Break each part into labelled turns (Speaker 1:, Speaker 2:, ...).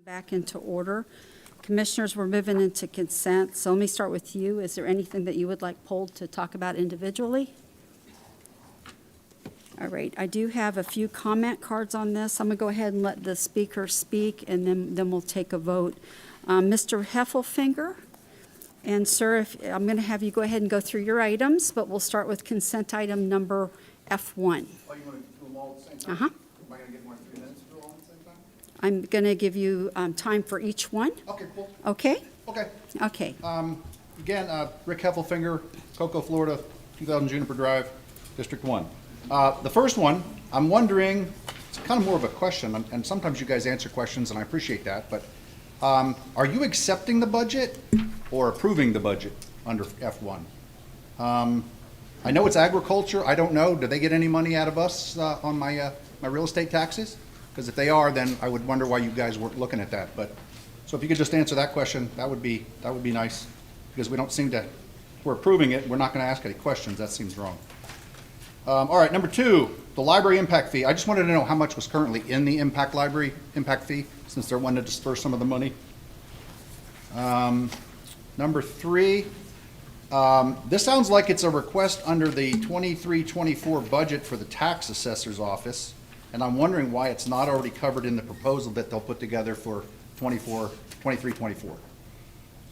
Speaker 1: Back into order. Commissioners, we're moving into consent, so let me start with you. Is there anything that you would like pulled to talk about individually? All right, I do have a few comment cards on this. I'm going to go ahead and let the speaker speak, and then we'll take a vote. Mr. Heffelfinger, and sir, I'm going to have you go ahead and go through your items, but we'll start with consent item number F1.
Speaker 2: Oh, you want to do them all at the same time?
Speaker 1: Uh-huh.
Speaker 2: Am I going to get more than 3 minutes to do them all at the same time?
Speaker 1: I'm going to give you time for each one.
Speaker 2: Okay, cool.
Speaker 1: Okay?
Speaker 2: Okay.
Speaker 1: Okay.
Speaker 2: Again, Rick Heffelfinger, Cocoa, Florida, 2000 Juniper Drive, District 1. The first one, I'm wondering, it's kind of more of a question, and sometimes you guys answer questions, and I appreciate that, but are you accepting the budget or approving the budget under F1? I know it's agriculture. I don't know. Do they get any money out of us on my real estate taxes? Because if they are, then I would wonder why you guys weren't looking at that. But so if you could just answer that question, that would be nice, because we don't seem to. We're approving it. We're not going to ask any questions. That seems wrong. All right, number 2, the library impact fee. I just wanted to know how much was currently in the library impact fee, since they're wanting to disperse some of the money. Number 3, this sounds like it's a request under the 23-24 budget for the tax assessor's office, and I'm wondering why it's not already covered in the proposal that they'll put together for 23-24.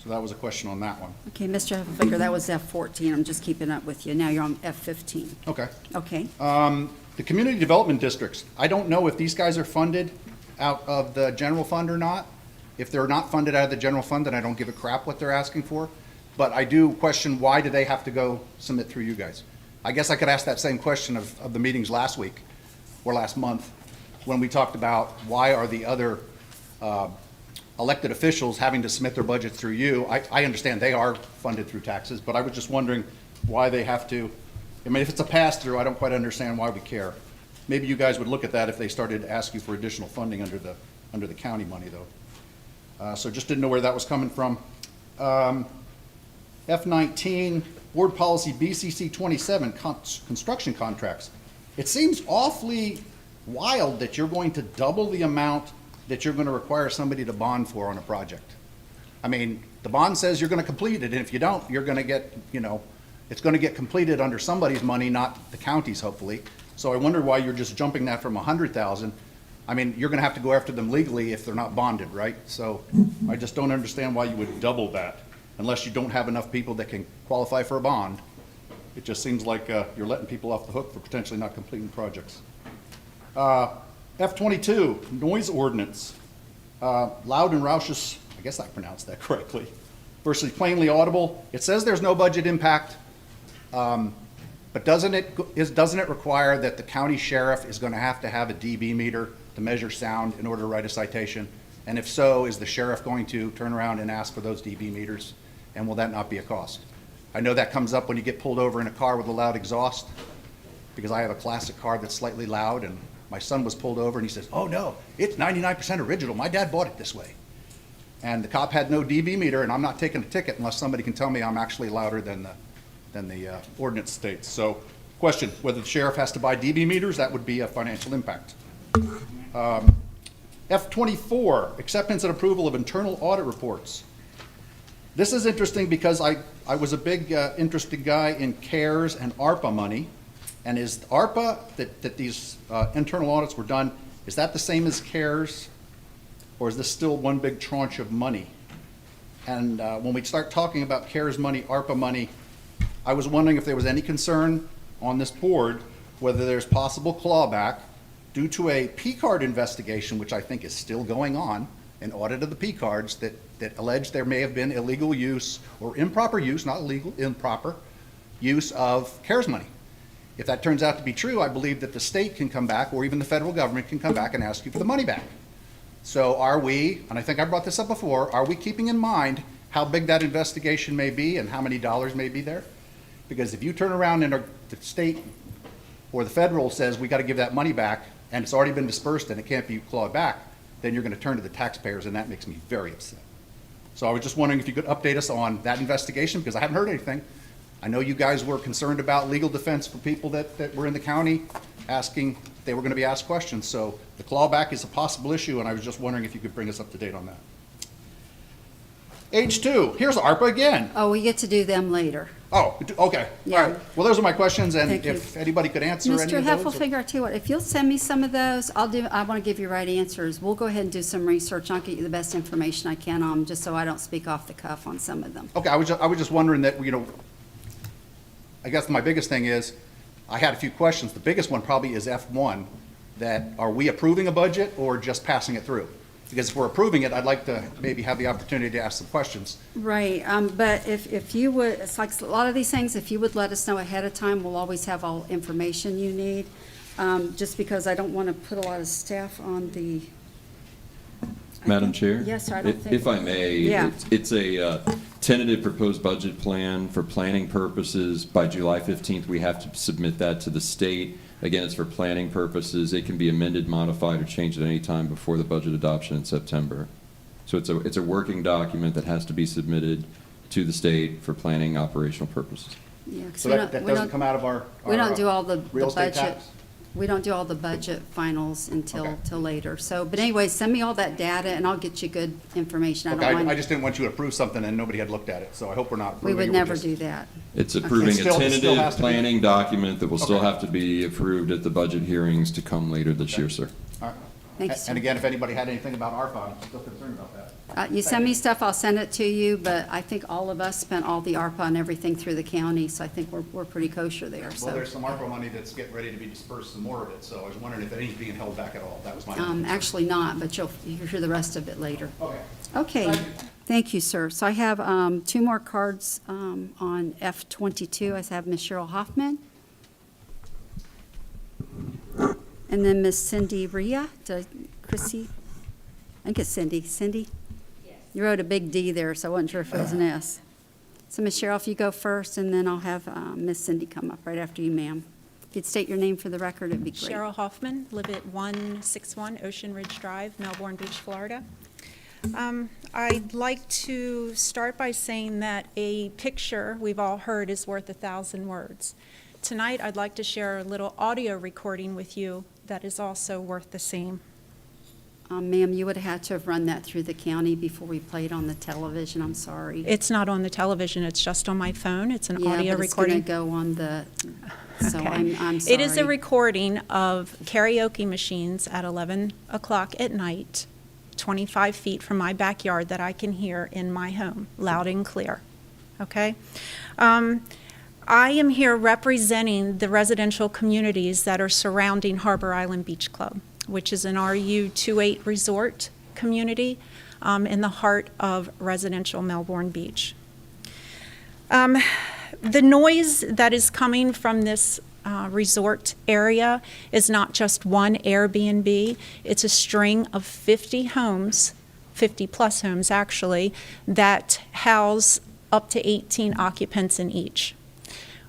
Speaker 2: So that was a question on that one.
Speaker 1: Okay, Mr. Heffelfinger, that was F14. I'm just keeping up with you. Now you're on F15.
Speaker 2: Okay.
Speaker 1: Okay.
Speaker 2: The community development districts, I don't know if these guys are funded out of the general fund or not. If they're not funded out of the general fund, then I don't give a crap what they're asking for. But I do question, why do they have to go submit through you guys? I guess I could ask that same question of the meetings last week or last month when we talked about why are the other elected officials having to submit their budgets through you. I understand they are funded through taxes, but I was just wondering why they have to. I mean, if it's a pass-through, I don't quite understand why we care. Maybe you guys would look at that if they started to ask you for additional funding under the county money, though. So just didn't know where that was coming from. F19, Board Policy BCC 27, construction contracts. It seems awfully wild that you're going to double the amount that you're going to require somebody to bond for on a project. I mean, the bond says you're going to complete it, and if you don't, you're going to get, it's going to get completed under somebody's money, not the county's, hopefully. So I wonder why you're just jumping that from 100,000. I mean, you're going to have to go after them legally if they're not bonded, right? So I just don't understand why you would double that unless you don't have enough people that can qualify for a bond. It just seems like you're letting people off the hook for potentially not completing projects. F22, noise ordinance. Loud and raucous, I guess I pronounced that correctly, versus plainly audible. It says there's no budget impact, but doesn't it require that the county sheriff is going to have a dB meter to measure sound in order to write a citation? And if so, is the sheriff going to turn around and ask for those dB meters? And will that not be a cost? I know that comes up when you get pulled over in a car with a loud exhaust, because I have a classic car that's slightly loud, and my son was pulled over and he says, "Oh no, it's 99% original. My dad bought it this way." And the cop had no dB meter, and I'm not taking a ticket unless somebody can tell me I'm actually louder than the ordinance states. So question, whether the sheriff has to buy dB meters, that would be a financial impact. F24, acceptance and approval of internal audit reports. This is interesting because I was a big interested guy in CARES and ARPA money. And is ARPA, that these internal audits were done, is that the same as CARES? Or is this still one big tranche of money? And when we start talking about CARES money, ARPA money, I was wondering if there was any concern on this board whether there's possible clawback due to a P-card investigation, which I think is still going on, an audit of the P-cards that allege there may have been illegal use or improper use, not illegal, improper use of CARES money. If that turns out to be true, I believe that the state can come back, or even the federal government can come back and ask you for the money back. So are we, and I think I brought this up before, are we keeping in mind how big that investigation may be and how many dollars may be there? Because if you turn around and the state or the federal says we got to give that money back and it's already been dispersed and it can't be clawed back, then you're going to turn to the taxpayers, and that makes me very upset. So I was just wondering if you could update us on that investigation, because I haven't heard anything. I know you guys were concerned about legal defense for people that were in the county asking, they were going to be asked questions. So the clawback is a possible issue, and I was just wondering if you could bring us up to date on that. H2, here's ARPA again.
Speaker 1: Oh, we get to do them later.
Speaker 2: Oh, okay.
Speaker 1: Yeah.
Speaker 2: All right. Well, those are my questions, and
Speaker 1: Thank you.
Speaker 2: if anybody could answer any
Speaker 1: Mr.
Speaker 2: of those.
Speaker 1: Heffelfinger, I tell you what, if you'll send me some of those, I want to give you right answers. We'll go ahead and do some research. I'll get you the best information I can on them, just so I don't speak off the cuff on some of them.
Speaker 2: Okay, I was just wondering that, you know, I guess my biggest thing is, I had a few questions. The biggest one probably is F1, that are we approving a budget or just passing it through? Because if we're approving it, I'd like to maybe have the opportunity to ask some questions.
Speaker 1: Right, but if you would, it's like a lot of these things, if you would let us know ahead of time, we'll always have all information you need. Just because I don't want to put a lot of staff on the.
Speaker 3: Madam Chair?
Speaker 1: Yes, sir, I don't think.
Speaker 3: If I may,
Speaker 1: Yeah.
Speaker 3: it's a tentative proposed budget plan for planning purposes. By July 15th, we have to submit that to the state. Again, it's for planning purposes. It can be amended, modified, or changed at any time before the budget adoption in September. So it's a working document that has to be submitted to the state for planning operational purposes.
Speaker 1: Yeah, 'cause
Speaker 2: So
Speaker 1: we
Speaker 2: that
Speaker 1: don't- we
Speaker 2: doesn't
Speaker 1: don't-
Speaker 2: come out of our
Speaker 1: We don't do all the
Speaker 2: real estate
Speaker 1: budget.
Speaker 2: tax?
Speaker 1: We don't do all the budget finals until,
Speaker 2: Okay.
Speaker 1: till later. So, but anyway, send me all that data and I'll get you good information.
Speaker 2: Okay,
Speaker 1: I don't
Speaker 2: I
Speaker 1: mind.
Speaker 2: just didn't want you to approve something and nobody had looked at it, so I hope we're not
Speaker 1: We
Speaker 2: approving.
Speaker 1: would
Speaker 2: it, we're
Speaker 1: never
Speaker 2: just-
Speaker 1: do that.
Speaker 3: It's approving
Speaker 2: It still
Speaker 3: a
Speaker 2: has
Speaker 3: tentative
Speaker 2: to be-
Speaker 3: planning document that will still
Speaker 2: Okay.
Speaker 3: have to be approved at the budget hearings to come later this year, sir.
Speaker 2: All right.
Speaker 1: Thank you, sir.
Speaker 2: And again, if anybody had anything about ARPA, I'm still concerned about that.
Speaker 1: You send me stuff, I'll send it to you, but I think all of us spent all the ARPA and everything through the county, so I think we're pretty kosher there,
Speaker 2: Well,
Speaker 1: so.
Speaker 2: there's some ARPA money that's getting ready to be dispersed, some more of it, so I was wondering if anything's being held back at all. That was my.
Speaker 1: Actually not, but you'll hear the rest of it later.
Speaker 2: Okay.
Speaker 1: Okay,
Speaker 2: Thank you.
Speaker 1: thank you, sir. So I have two more cards on F22. I have Ms. Cheryl Hoffman. And then Ms. Cindy Rhea, Chrissy, I think it's Cindy. Cindy? Yes. You wrote a big D there, so I wasn't sure if it was an S. So Ms. Cheryl, if you go first, and then I'll have Ms. Cindy come up right after you, ma'am. If you'd state your name for the record, it'd be great.
Speaker 4: Cheryl Hoffman, live at 161 Ocean Ridge Drive, Melbourne Beach, Florida. I'd like to start by saying that a picture, we've all heard, is worth 1,000 words. Tonight, I'd like to share a little audio recording with you that is also worth the same.
Speaker 1: Ma'am, you would have had to have run that through the county before we played on the television. I'm sorry.
Speaker 4: It's not on the television, it's just on my phone. It's an
Speaker 1: Yeah,
Speaker 4: audio
Speaker 1: but it's going to
Speaker 4: recording.
Speaker 1: go on the, so
Speaker 4: Okay.
Speaker 1: I'm sorry.
Speaker 4: It is a recording of karaoke machines at 11 o'clock at night, 25 feet from my backyard that I can hear in my home, loud and clear. Okay? I am here representing the residential communities that are surrounding Harbor Island Beach Club, which is an RU28 resort community in the heart of residential Melbourne Beach. The noise that is coming from this resort area is not just one Airbnb. It's a string of 50 homes, 50 plus homes actually, that house up to 18 occupants in each.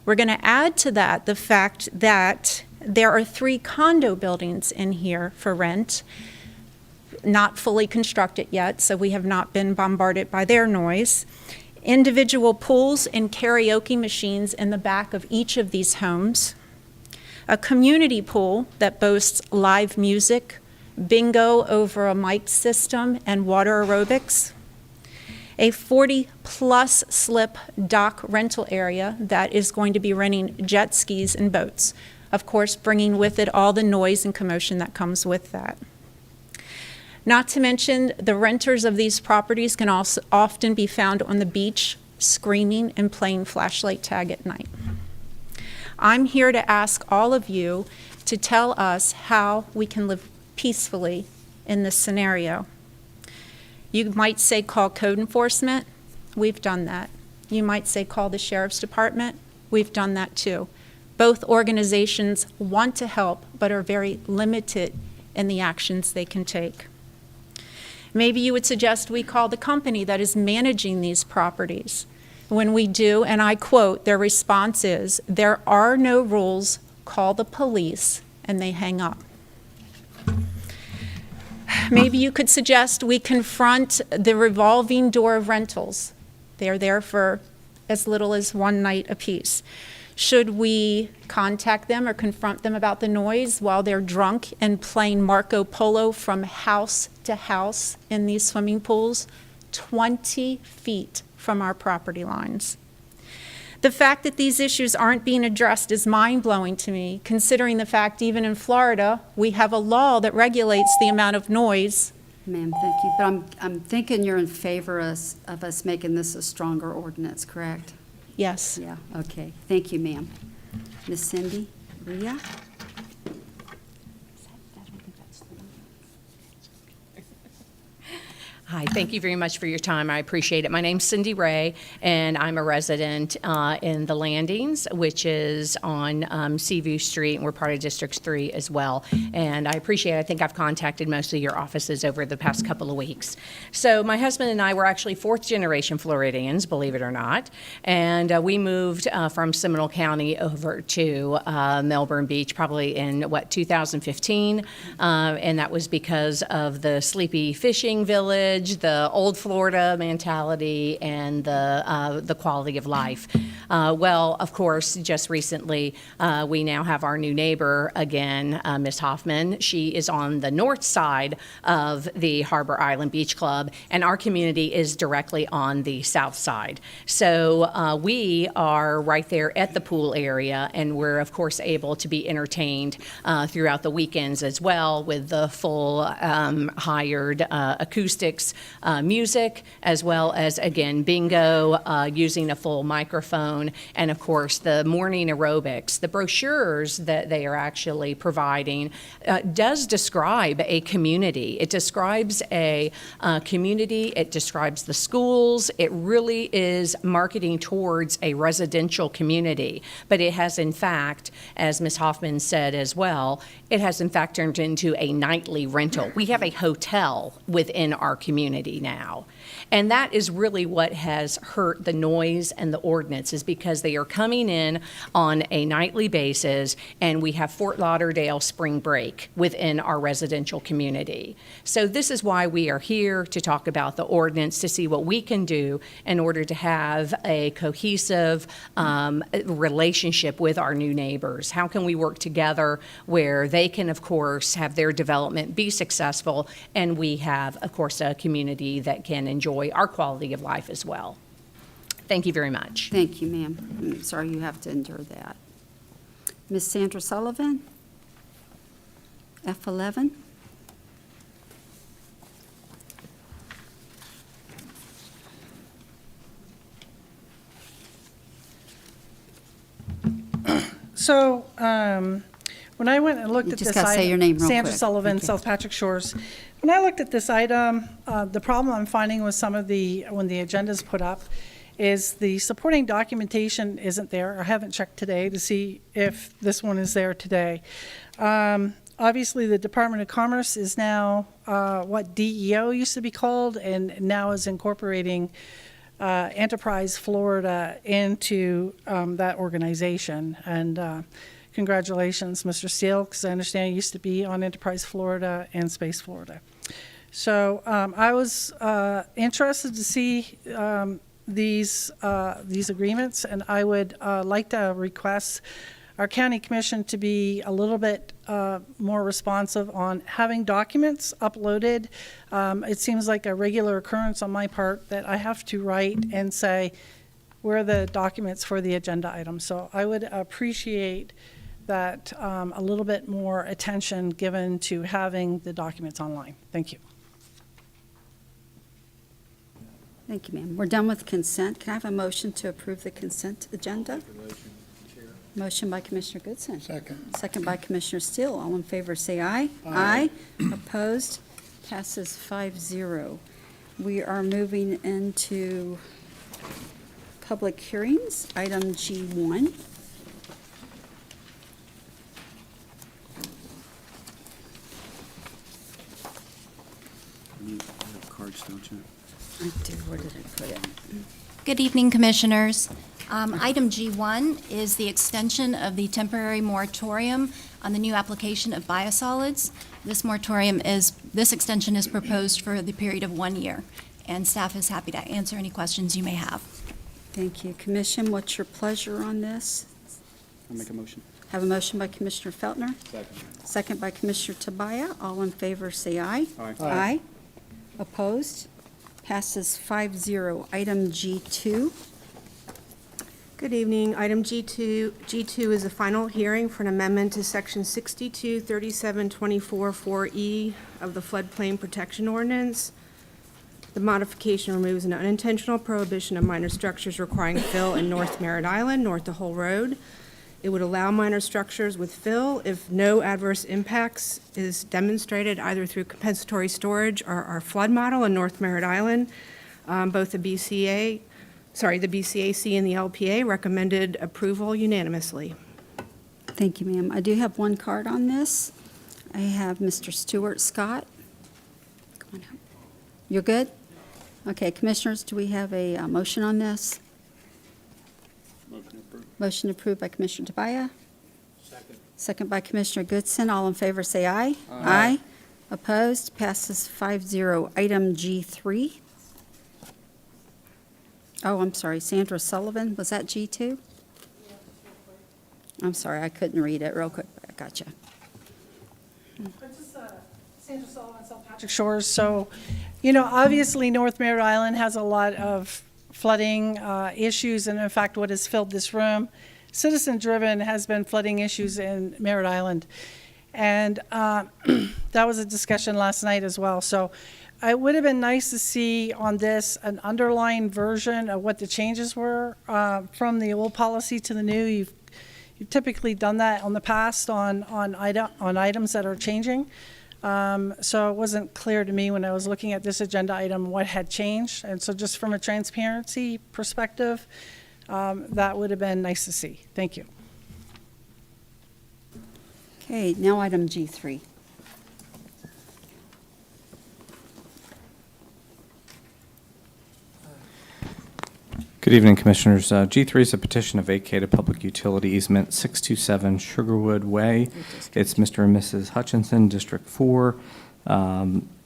Speaker 4: We're going to add to that the fact that there are 3 condo buildings in here for rent, not fully constructed yet, so we have not been bombarded by their noise. Individual pools and karaoke machines in the back of each of these homes. A community pool that boasts live music, bingo over a mic system, and water aerobics. A 40-plus slip dock rental area that is going to be renting jet skis and boats. Of course, bringing with it all the noise and commotion that comes with that. Not to mention, the renters of these properties can also often be found on the beach screaming and playing flashlight tag at night. I'm here to ask all of you to tell us how we can live peacefully in this scenario. You might say call code enforcement. We've done that. You might say call the sheriff's department. We've done that too. Both organizations want to help, but are very limited in the actions they can take. Maybe you would suggest we call the company that is managing these properties. When we do, and I quote, their response is, "There are no rules, call the police," and they hang up. Maybe you could suggest we confront the revolving door of rentals. They're there for as little as one night apiece. Should we contact them or confront them about the noise while they're drunk and playing Marco Polo from house to house in these swimming pools, 20 feet from our property lines? The fact that these issues aren't being addressed is mind-blowing to me, considering the fact even in Florida, we have a law that regulates the amount of noise.
Speaker 1: Ma'am, thank you. But I'm thinking you're in favor of us making this a stronger ordinance, correct?
Speaker 4: Yes.
Speaker 1: Yeah, okay. Thank you, ma'am. Miss Cindy Rhea?
Speaker 5: Hi, thank you very much for your time. I appreciate it. My name's Cindy Ray, and I'm a resident in the Landings, which is on Seaview Street, and we're part of District 3 as well. And I appreciate it. I think I've contacted most of your offices over the past couple of weeks. So my husband and I were actually fourth-generation Floridians, believe it or not, and we moved from Seminole County over to Melbourne Beach probably in, 2015, and that was because of the sleepy fishing village, the old Florida mentality, and the quality of life. Well, of course, just recently, we now have our new neighbor again, Ms. Hoffman. She is on the north side of the Harbor Island Beach Club, and our community is directly on the south side. So we are right there at the pool area, and we're, of course, able to be entertained throughout the weekends as well with the full hired acoustics, music, as well as, again, bingo, using a full microphone, and, of course, the morning aerobics. The brochures that they are actually providing does describe a community. It describes a community. It describes the schools. It really is marketing towards a residential community. But it has, in fact, as Ms. Hoffman said as well, it has, in fact, turned into a nightly rental. We have a hotel within our community now. And that is really what has hurt the noise and the ordinance, is because they are coming in on a nightly basis, and we have Fort Lauderdale spring break within our residential community. So this is why we are here to talk about the ordinance, to see what we can do in order to have a cohesive relationship with our new neighbors. How can we work together where they can, of course, have their development be successful, and we have, of course, a community that can enjoy our quality of life as well. Thank you very much.
Speaker 1: Thank you, ma'am. I'm sorry you have to endure that. Miss Sandra Sullivan? F11?
Speaker 6: So, when I went and looked
Speaker 1: You
Speaker 6: at
Speaker 1: just
Speaker 6: this
Speaker 1: gotta
Speaker 6: item.
Speaker 1: say your name real
Speaker 6: Sandra
Speaker 1: quick.
Speaker 6: Sullivan,
Speaker 1: Okay.
Speaker 6: South Patrick Shores. When I looked at this item, the problem I'm finding with some of when the agenda's put up, is the supporting documentation isn't there. I haven't checked today to see if this one is there today. Obviously, the Department of Commerce is now what DEO used to be called, and now is incorporating Enterprise Florida into that organization. And congratulations, Mr. Steele, because I understand you used to be on Enterprise Florida and Space Florida. So I was interested to see these agreements, and I would like to request our county commission to be a little bit more responsive on having documents uploaded. It seems like a regular occurrence on my part that I have to write and say, where are the documents for the agenda item? So I would appreciate that a little bit more attention given to having the documents online. Thank you.
Speaker 1: Thank you, ma'am. We're done with consent. Can I have a motion to approve the consent agenda? Motion by Commissioner Goodson.
Speaker 7: Second.
Speaker 1: Second by Commissioner Steele. All in favor, say aye. Aye. Opposed? Passes 5-0. We are moving into public hearings. Item G1.
Speaker 7: You have cards, don't you?
Speaker 1: I do. Where did I put it?
Speaker 8: Good evening, Commissioners. Item G1 is the extension of the temporary moratorium on the new application of biosolids. This extension is proposed for the period of 1 year, and staff is happy to answer any questions you may have.
Speaker 1: Thank you. Commission, what's your pleasure on this?
Speaker 7: I'll make a motion.
Speaker 1: Have a motion by Commissioner Feltner,
Speaker 7: Second.
Speaker 1: second by Commissioner Tobias. All in favor, say aye.
Speaker 7: Aye.
Speaker 1: Aye. Opposed? Passes 5-0. Item G2.
Speaker 9: Good evening. Item G2 is the final hearing for an amendment to Section 623724-4E of the Floodplain Protection Ordinance. The modification removes an unintentional prohibition of minor structures requiring fill in North Merritt Island, north of Hull Road. It would allow minor structures with fill if no adverse impacts is demonstrated either through compensatory storage or our flood model in North Merritt Island. Both the BCAC and the LPA recommended approval unanimously.
Speaker 1: Thank you, ma'am. I do have one card on this. I have Mr. Stuart Scott. Come on up. You're good? Okay, Commissioners, do we have a motion on this?
Speaker 7: Motion approved.
Speaker 1: Motion approved by Commissioner Tobias. Second. Second by Commissioner Goodson. All in favor, say aye. Aye. Opposed? Passes 5-0. Item G3. Oh, I'm sorry, Sandra Sullivan, was that G2? I'm sorry, I couldn't read it real quick. I gotcha.
Speaker 6: Sandra Sullivan, South Patrick Shores. So, obviously North Merritt Island has a lot of flooding issues, and in fact, what has filled this room, citizen-driven, has been flooding issues in Merritt Island. And that was a discussion last night as well. So it would have been nice to see on this an underlying version of what the changes were from the old policy to the new. You've typically done that on the past on items that are changing. So it wasn't clear to me when I was looking at this agenda item what had changed. And so just from a transparency perspective, that would have been nice to see. Thank you.
Speaker 1: Okay, now item G3.
Speaker 10: Good evening, Commissioners. G3 is a petition to vacate a public utility easement, 627 Sugarwood Way. It's Mr. and Mrs. Hutchenson, District 4.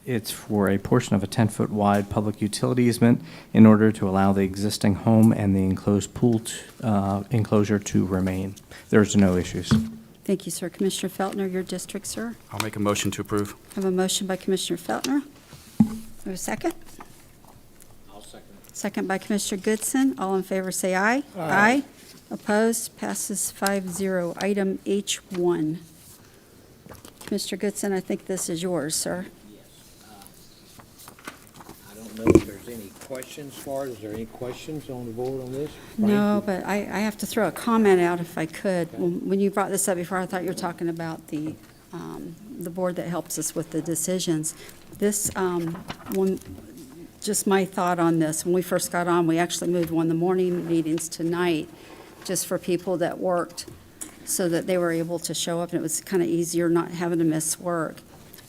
Speaker 10: It's for a portion of a 10-foot wide public utility easement in order to allow the existing home and the enclosed pool enclosure to remain. There's no issues.
Speaker 1: Thank you, sir. Commissioner Feltner, your district, sir.
Speaker 7: I'll make a motion to approve.
Speaker 1: I have a motion by Commissioner Feltner. Have a second?
Speaker 7: I'll second.
Speaker 1: Second by Commissioner Goodson. All in favor, say aye. Aye. Opposed? Passes 5-0. Item H1. Commissioner Goodson, I think this is yours, sir.
Speaker 11: I don't know if there's any questions for it. Is there any questions on the board on this?
Speaker 1: No, but I have to throw a comment out if I could. When you brought this up before, I thought you were talking about the board that helps us with the decisions. This, just my thought on this, when we first got on, we actually moved one of the morning meetings to night, just for people that worked, so that they were able to show up, and it was kind of easier not having to miss work.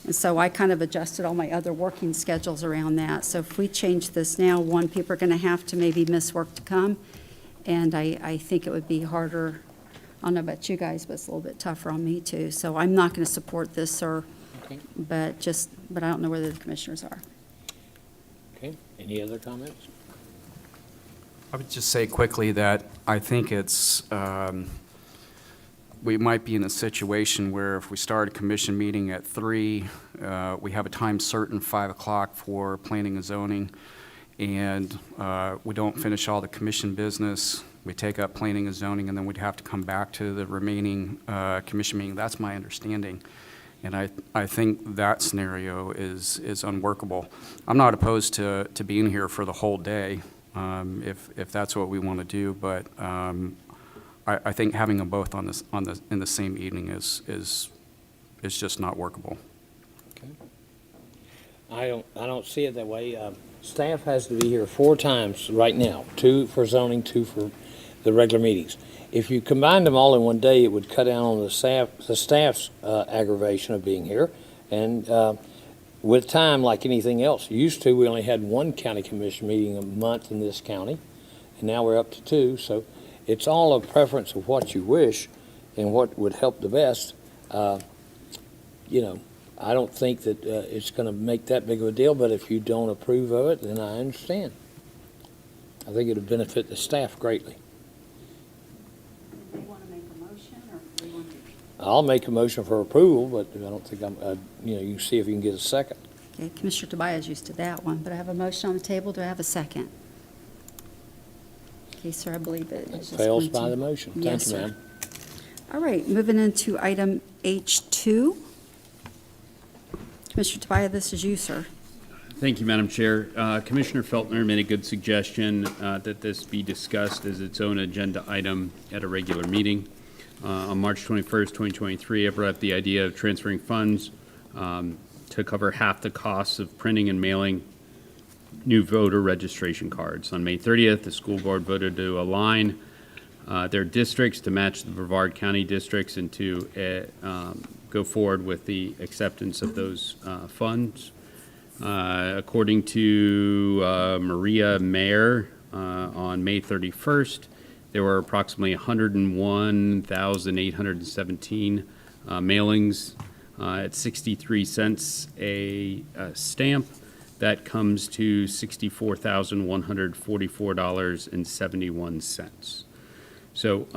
Speaker 1: And so I kind of adjusted all my other working schedules around that. So if we change this now, one, people are going to have to maybe miss work to come, and I think it would be harder. I don't know about you guys, but it's a little bit tougher on me too. So I'm not going to support this, sir.
Speaker 11: Okay.
Speaker 1: But I don't know whether the commissioners are.
Speaker 11: Okay. Any other comments?
Speaker 12: I would just say quickly that I think it's, we might be in a situation where if we start a commission meeting at 3, we have a time certain, 5 o'clock for planning and zoning, and we don't finish all the commission business, we take up planning and zoning, and then we'd have to come back to the remaining commission meeting. That's my understanding. And I think that scenario is unworkable. I'm not opposed to being here for the whole day, if that's what we want to do, but I think having them both in the same evening is just not workable.
Speaker 11: Okay. I don't see it that way. Staff has to be here 4 times right now, 2 for zoning, 2 for the regular meetings. If you combined them all in one day, it would cut down on the staff's aggravation of being here. And with time, like anything else, used to, we only had 1 county commission meeting a month in this county, and now we're up to 2. So it's all a preference of what you wish and what would help the best. I don't think that it's going to make that big of a deal, but if you don't approve of it, then I understand. I think it'd benefit the staff greatly.
Speaker 1: Do you want to make a motion, or do you want to?
Speaker 11: I'll make a motion for approval, but I don't think you can see if you can get a second.
Speaker 1: Okay, Commissioner Tobias is used to that one, but I have a motion on the table. Do I have a second? Okay, sir, I believe it is just
Speaker 11: Fails
Speaker 1: going
Speaker 11: by
Speaker 1: to-
Speaker 11: the motion.
Speaker 1: Yes,
Speaker 11: Thank you,
Speaker 1: sir.
Speaker 11: ma'am.
Speaker 1: All right, moving into item H2. Commissioner Tobias, this is you, sir.
Speaker 13: Thank you, Madam Chair. Commissioner Feltner made a good suggestion that this be discussed as its own agenda item at a regular meeting. On March 21st, 2023, I brought up the idea of transferring funds to cover half the costs of printing and mailing new voter registration cards. On May 30th, the school board voted to align their districts to match the Brevard County districts and to go forward with the acceptance of those funds. According to Maria Mayer, on May 31st, there were approximately 101,817 mailings at 63 cents a stamp. That comes to $64,144.71. So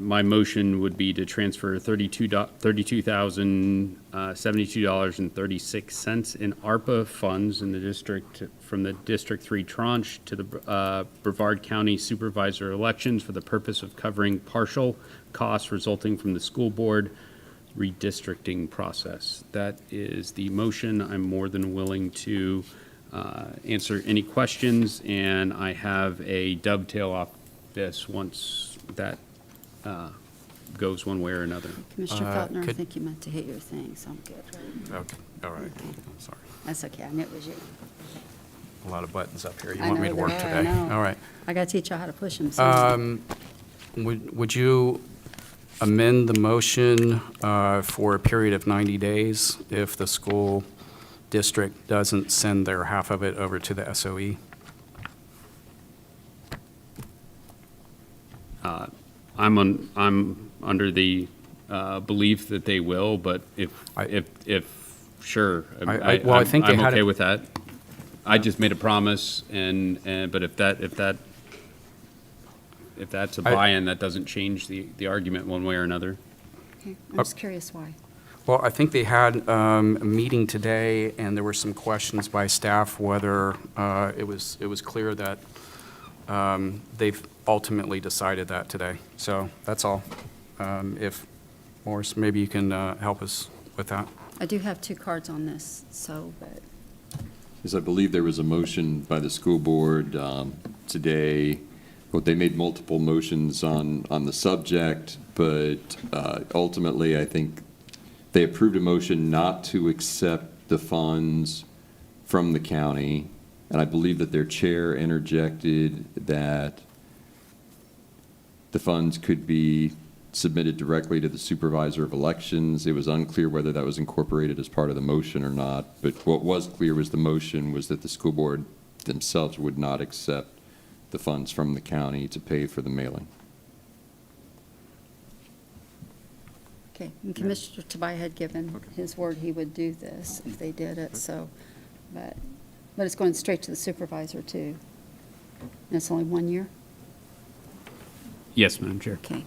Speaker 13: my motion would be to transfer $32,072.36 in ARPA funds in the district, from the District 3 tranche to the Brevard County Supervisor elections for the purpose of covering partial costs resulting from the school board redistricting process. That is the motion. I'm more than willing to answer any questions, and I have a dovetail off this once that goes one way or another.
Speaker 1: Commissioner Feltner, I
Speaker 12: could-
Speaker 1: think you meant to hit your thing, so I'm good.
Speaker 12: Okay, all right, I'm sorry.
Speaker 1: That's okay, I knew it was you.
Speaker 12: A lot of buttons up here. You
Speaker 1: I
Speaker 12: want me
Speaker 1: know
Speaker 12: to work
Speaker 1: there are, I
Speaker 12: today?
Speaker 1: know.
Speaker 12: All right.
Speaker 1: I got to teach you how to push them.
Speaker 12: Would you amend the motion for a period of 90 days if the school district doesn't send their half of it over to the SOE?
Speaker 13: I'm under the belief that they will, but sure,
Speaker 12: Well, I think they
Speaker 13: I'm
Speaker 12: had
Speaker 13: okay
Speaker 12: it-
Speaker 13: with that. I just made a promise, but if that's a buy-in, that doesn't change the argument one way or another.
Speaker 1: Okay, I'm just curious why.
Speaker 12: Well, I think they had a meeting today, and there were some questions by staff whether it was clear that they've ultimately decided that today. So that's all. If, Morris, maybe you can help us with that.
Speaker 1: I do have two cards on this, so, but,
Speaker 3: Because I believe there was a motion by the school board today. Well, they made multiple motions on the subject, but ultimately, I think they approved a motion not to accept the funds from the county. And I believe that their chair interjected that the funds could be submitted directly to the supervisor of elections. It was unclear whether that was incorporated as part of the motion or not. But what was clear was the motion was that the school board themselves would not accept the funds from the county to pay for the mailing.
Speaker 1: okay. And Commissioner Tobias had given his word he would do this if they did it, so, but it's going straight to the supervisor too. And it's only 1 year?
Speaker 13: Yes, Madam Chair.
Speaker 1: Okay.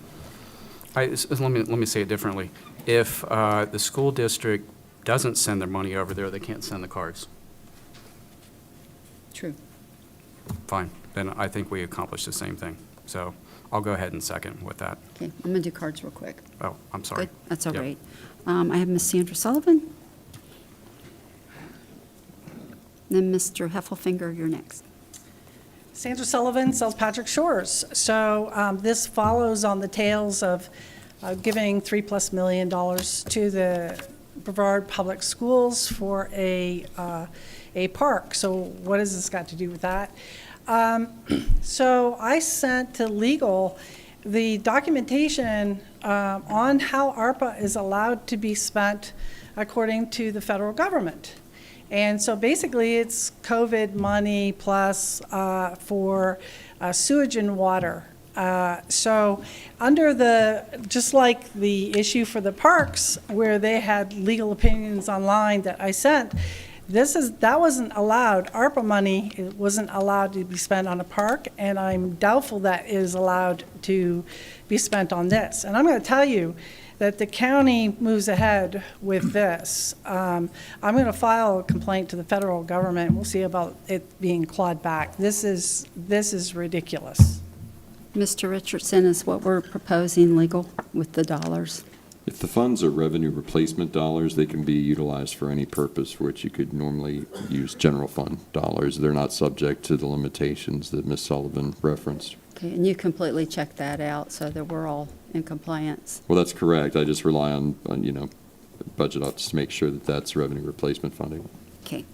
Speaker 12: Let me say it differently. If the school district doesn't send their money over there, they can't send the cards.
Speaker 1: True.
Speaker 12: Fine, then I think we accomplished the same thing. So I'll go ahead and second with that.
Speaker 1: Okay, I'm going to do cards real quick.
Speaker 12: Oh, I'm sorry.
Speaker 1: Good, that's all
Speaker 12: Yep.
Speaker 1: right. I have Ms. Sandra Sullivan. Then Mr. Heffelfinger, you're next.
Speaker 6: Sandra Sullivan, South Patrick Shores. So this follows on the tails of giving $3+ million to the Brevard Public Schools for a park. So what has this got to do with that? So I sent to legal the documentation on how ARPA is allowed to be spent according to the federal government. And so basically, it's COVID money plus for sewage and water. So under just like the issue for the parks, where they had legal opinions online that I sent, That wasn't allowed, ARPA money, it wasn't allowed to be spent on a park, and I'm doubtful that is allowed to be spent on this. And I'm going to tell you that the county moves ahead with this. I'm going to file a complaint to the federal government. We'll see about it being clawed back. This is ridiculous.
Speaker 1: Mr. Richardson, is what we're proposing legal with the dollars?
Speaker 3: If the funds are revenue replacement dollars, they can be utilized for any purpose for which you could normally use general fund dollars. They're not subject to the limitations that Ms. Sullivan referenced.
Speaker 1: Okay, and you completely checked that out so that we're all in compliance.
Speaker 3: Well, that's correct. I just rely on budget office to make sure that that's revenue replacement funding.
Speaker 1: Okay,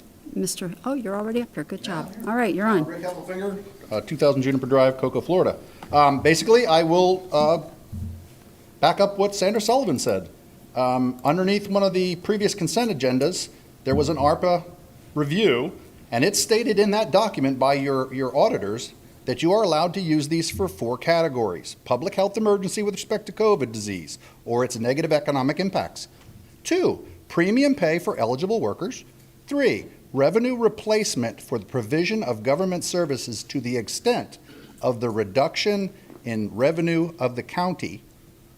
Speaker 1: oh, you're already up here. Good job. All right, you're on.
Speaker 2: Rick Heffelfinger, 2000 Juniper Drive, Cocoa, Florida. Basically, I will back up what Sandra Sullivan said. Underneath one of the previous consent agendas, there was an ARPA review, and it's stated in that document by your auditors that you are allowed to use these for 4 categories: public health emergency with respect to COVID disease or its negative economic impacts. 2, premium pay for eligible workers. 3, revenue replacement for the provision of government services to the extent of the reduction in revenue of the county.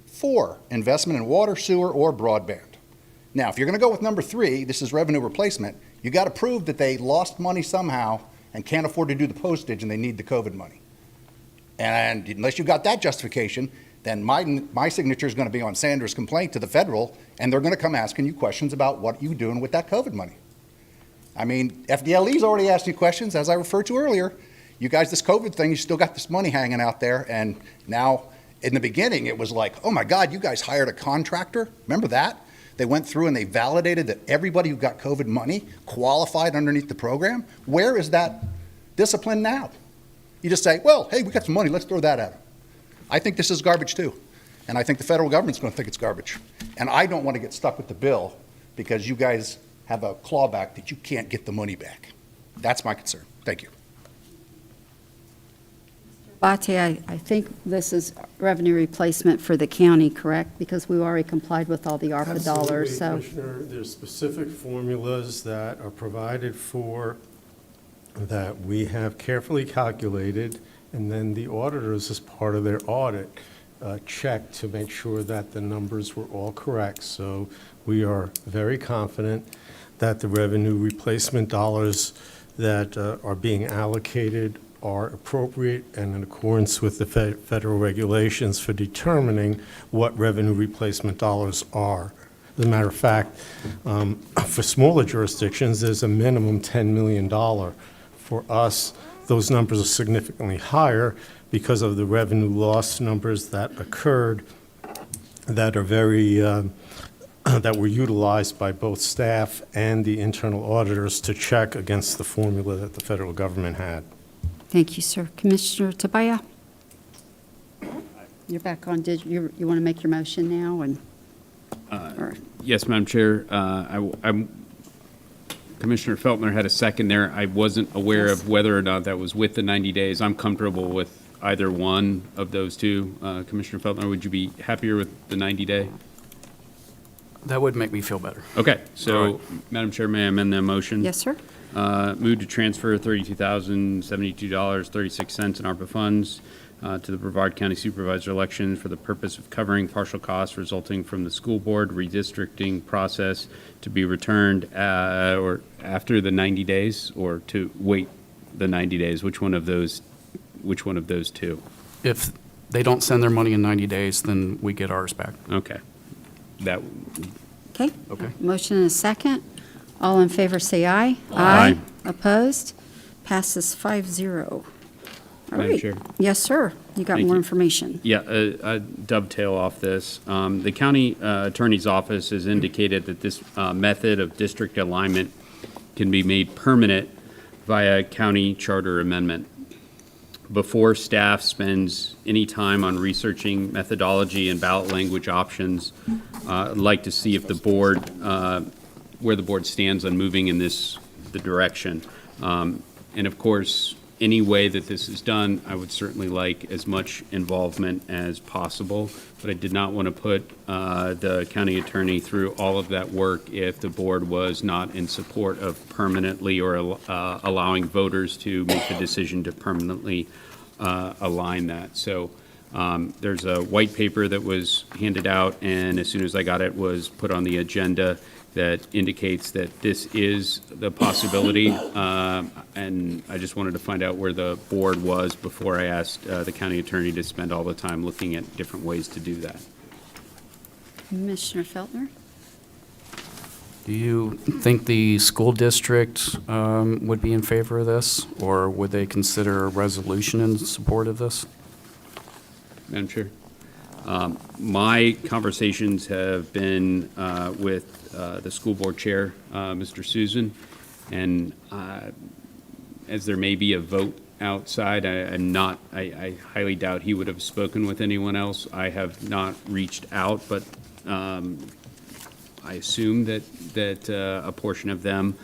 Speaker 2: 4, investment in water, sewer, or broadband. Now, if you're going to go with number 3, this is revenue replacement, you got to prove that they lost money somehow and can't afford to do the postage and they need the COVID money. And unless you got that justification, then my signature is going to be on Sandra's complaint to the federal, and they're going to come asking you questions about what you doing with that COVID money. I mean, FDLE's already asked you questions, as I referred to earlier. You guys, this COVID thing, you still got this money hanging out there, and now, in the beginning, it was like, oh my God, you guys hired a contractor? Remember that? They went through and they validated that everybody who got COVID money qualified underneath the program. Where is that discipline now? You just say, well, hey, we got some money, let's throw that at them. I think this is garbage too. And I think the federal government's going to think it's garbage. And I don't want to get stuck with the bill because you guys have a clawback that you can't get the money back. That's my concern. Thank you.
Speaker 1: Vacate, I think this is revenue replacement for the county, correct? Because we already complied with all the ARPA dollars, so.
Speaker 14: Absolutely, Commissioner. There's specific formulas that are provided for that we have carefully calculated, and then the auditors, as part of their audit, check to make sure that the numbers were all correct. So we are very confident that the revenue replacement dollars that are being allocated are appropriate and in accordance with the federal regulations for determining what revenue replacement dollars are. As a matter of fact, for smaller jurisdictions, there's a minimum $10 million. For us, those numbers are significantly higher because of the revenue loss numbers that occurred that are very, that were utilized by both staff and the internal auditors to check against the formula that the federal government had.
Speaker 1: Thank you, sir. Commissioner Tabaya? You're back on. Did you want to make your motion now? And
Speaker 13: Yes, Madam Chair. Commissioner Feltner had a second there. I wasn't aware of whether or not that was with the 90 days. I'm comfortable with either one of those two. Commissioner Feltner, would you be happier with the 90-day?
Speaker 12: That would make me feel better.
Speaker 13: Okay, so,
Speaker 12: All right.
Speaker 13: Madam Chair, may I amend the motion?
Speaker 1: Yes, sir.
Speaker 13: Move to transfer $32,072.36 in ARPA funds to the Brevard County Supervisor election for the purpose of covering partial costs resulting from the school board redistricting process to be returned or after the 90 days or to wait the 90 days. Which one of those two?
Speaker 12: If they don't send their money in 90 days, then we get ours back.
Speaker 13: Okay.
Speaker 1: Okay.
Speaker 12: Okay.
Speaker 1: Motion and a second. All in favor, say aye.
Speaker 13: Aye.
Speaker 1: Opposed? Passes 5-0. All
Speaker 13: Madam
Speaker 1: right.
Speaker 13: Chair.
Speaker 1: Yes, sir. You got
Speaker 13: Thank
Speaker 1: more
Speaker 13: you.
Speaker 1: information.
Speaker 13: Yeah, dovetail off this. The county attorney's office has indicated that this method of district alignment can be made permanent via county charter amendment. Before staff spends any time on researching methodology and ballot language options, I'd like to see if the board, where the board stands on moving in the direction. And of course, any way that this is done, I would certainly like as much involvement as possible, but I did not want to put the county attorney through all of that work if the board was not in support of permanently or allowing voters to make the decision to permanently align that. So there's a white paper that was handed out, and as soon as I got it, was put on the agenda that indicates that this is the possibility, and I just wanted to find out where the board was before I asked the county attorney to spend all the time looking at different ways to do that.
Speaker 1: Commissioner Feltner?
Speaker 12: Do you think the school district would be in favor of this, or would they consider a resolution in support of this?
Speaker 13: Madam Chair? My conversations have been with the school board chair, Mr. Susan, and as there may be a vote outside, I highly doubt he would have spoken with anyone else. I have not reached out, but I assume that a portion of them,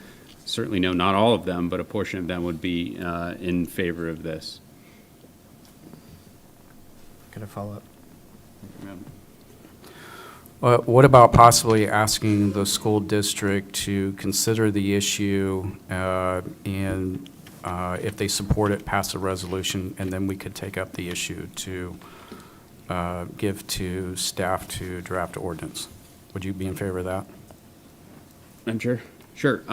Speaker 13: certainly no, not all of them, but a portion of them would be in favor of this.
Speaker 10: Can I follow up?
Speaker 12: What about possibly asking the school district to consider the issue and if they support it, pass a resolution, and then we could take up the issue to give to staff to draft ordinance? Would you be in favor of that?
Speaker 13: Madam Chair? Sure.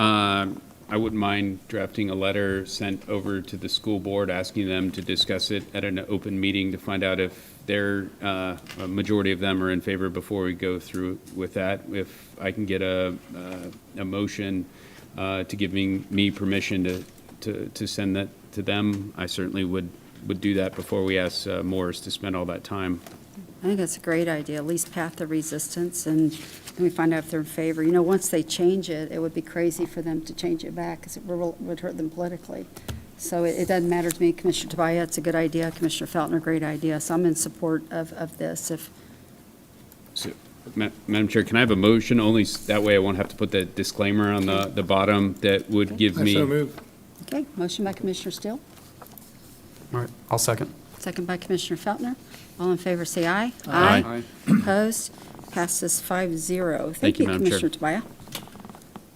Speaker 13: I wouldn't mind drafting a letter sent over to the school board asking them to discuss it at an open meeting to find out if a majority of them are in favor before we go through with that. If I can get a motion to giving me permission to send that to them, I certainly would do that before we ask Morris to spend all that time.
Speaker 1: I think that's a great idea, at least path the resistance, and then we find out if they're in favor. You know, once they change it, it would be crazy for them to change it back, because it would hurt them politically. So it doesn't matter to me, Commissioner Tobias, it's a good idea, Commissioner Feltner, great idea, so I'm in support of this.
Speaker 13: So, Madam Chair, can I have a motion only that way I won't have to put the disclaimer on the bottom that would give me?
Speaker 1: Okay, motion by Commissioner Steele,
Speaker 12: All right, I'll second.
Speaker 1: second by Commissioner Feltner. All in favor, say aye.
Speaker 13: Aye.
Speaker 1: Opposed? Passes 5-0. Thank you,
Speaker 13: Madam Chair.
Speaker 1: Commissioner Tobias.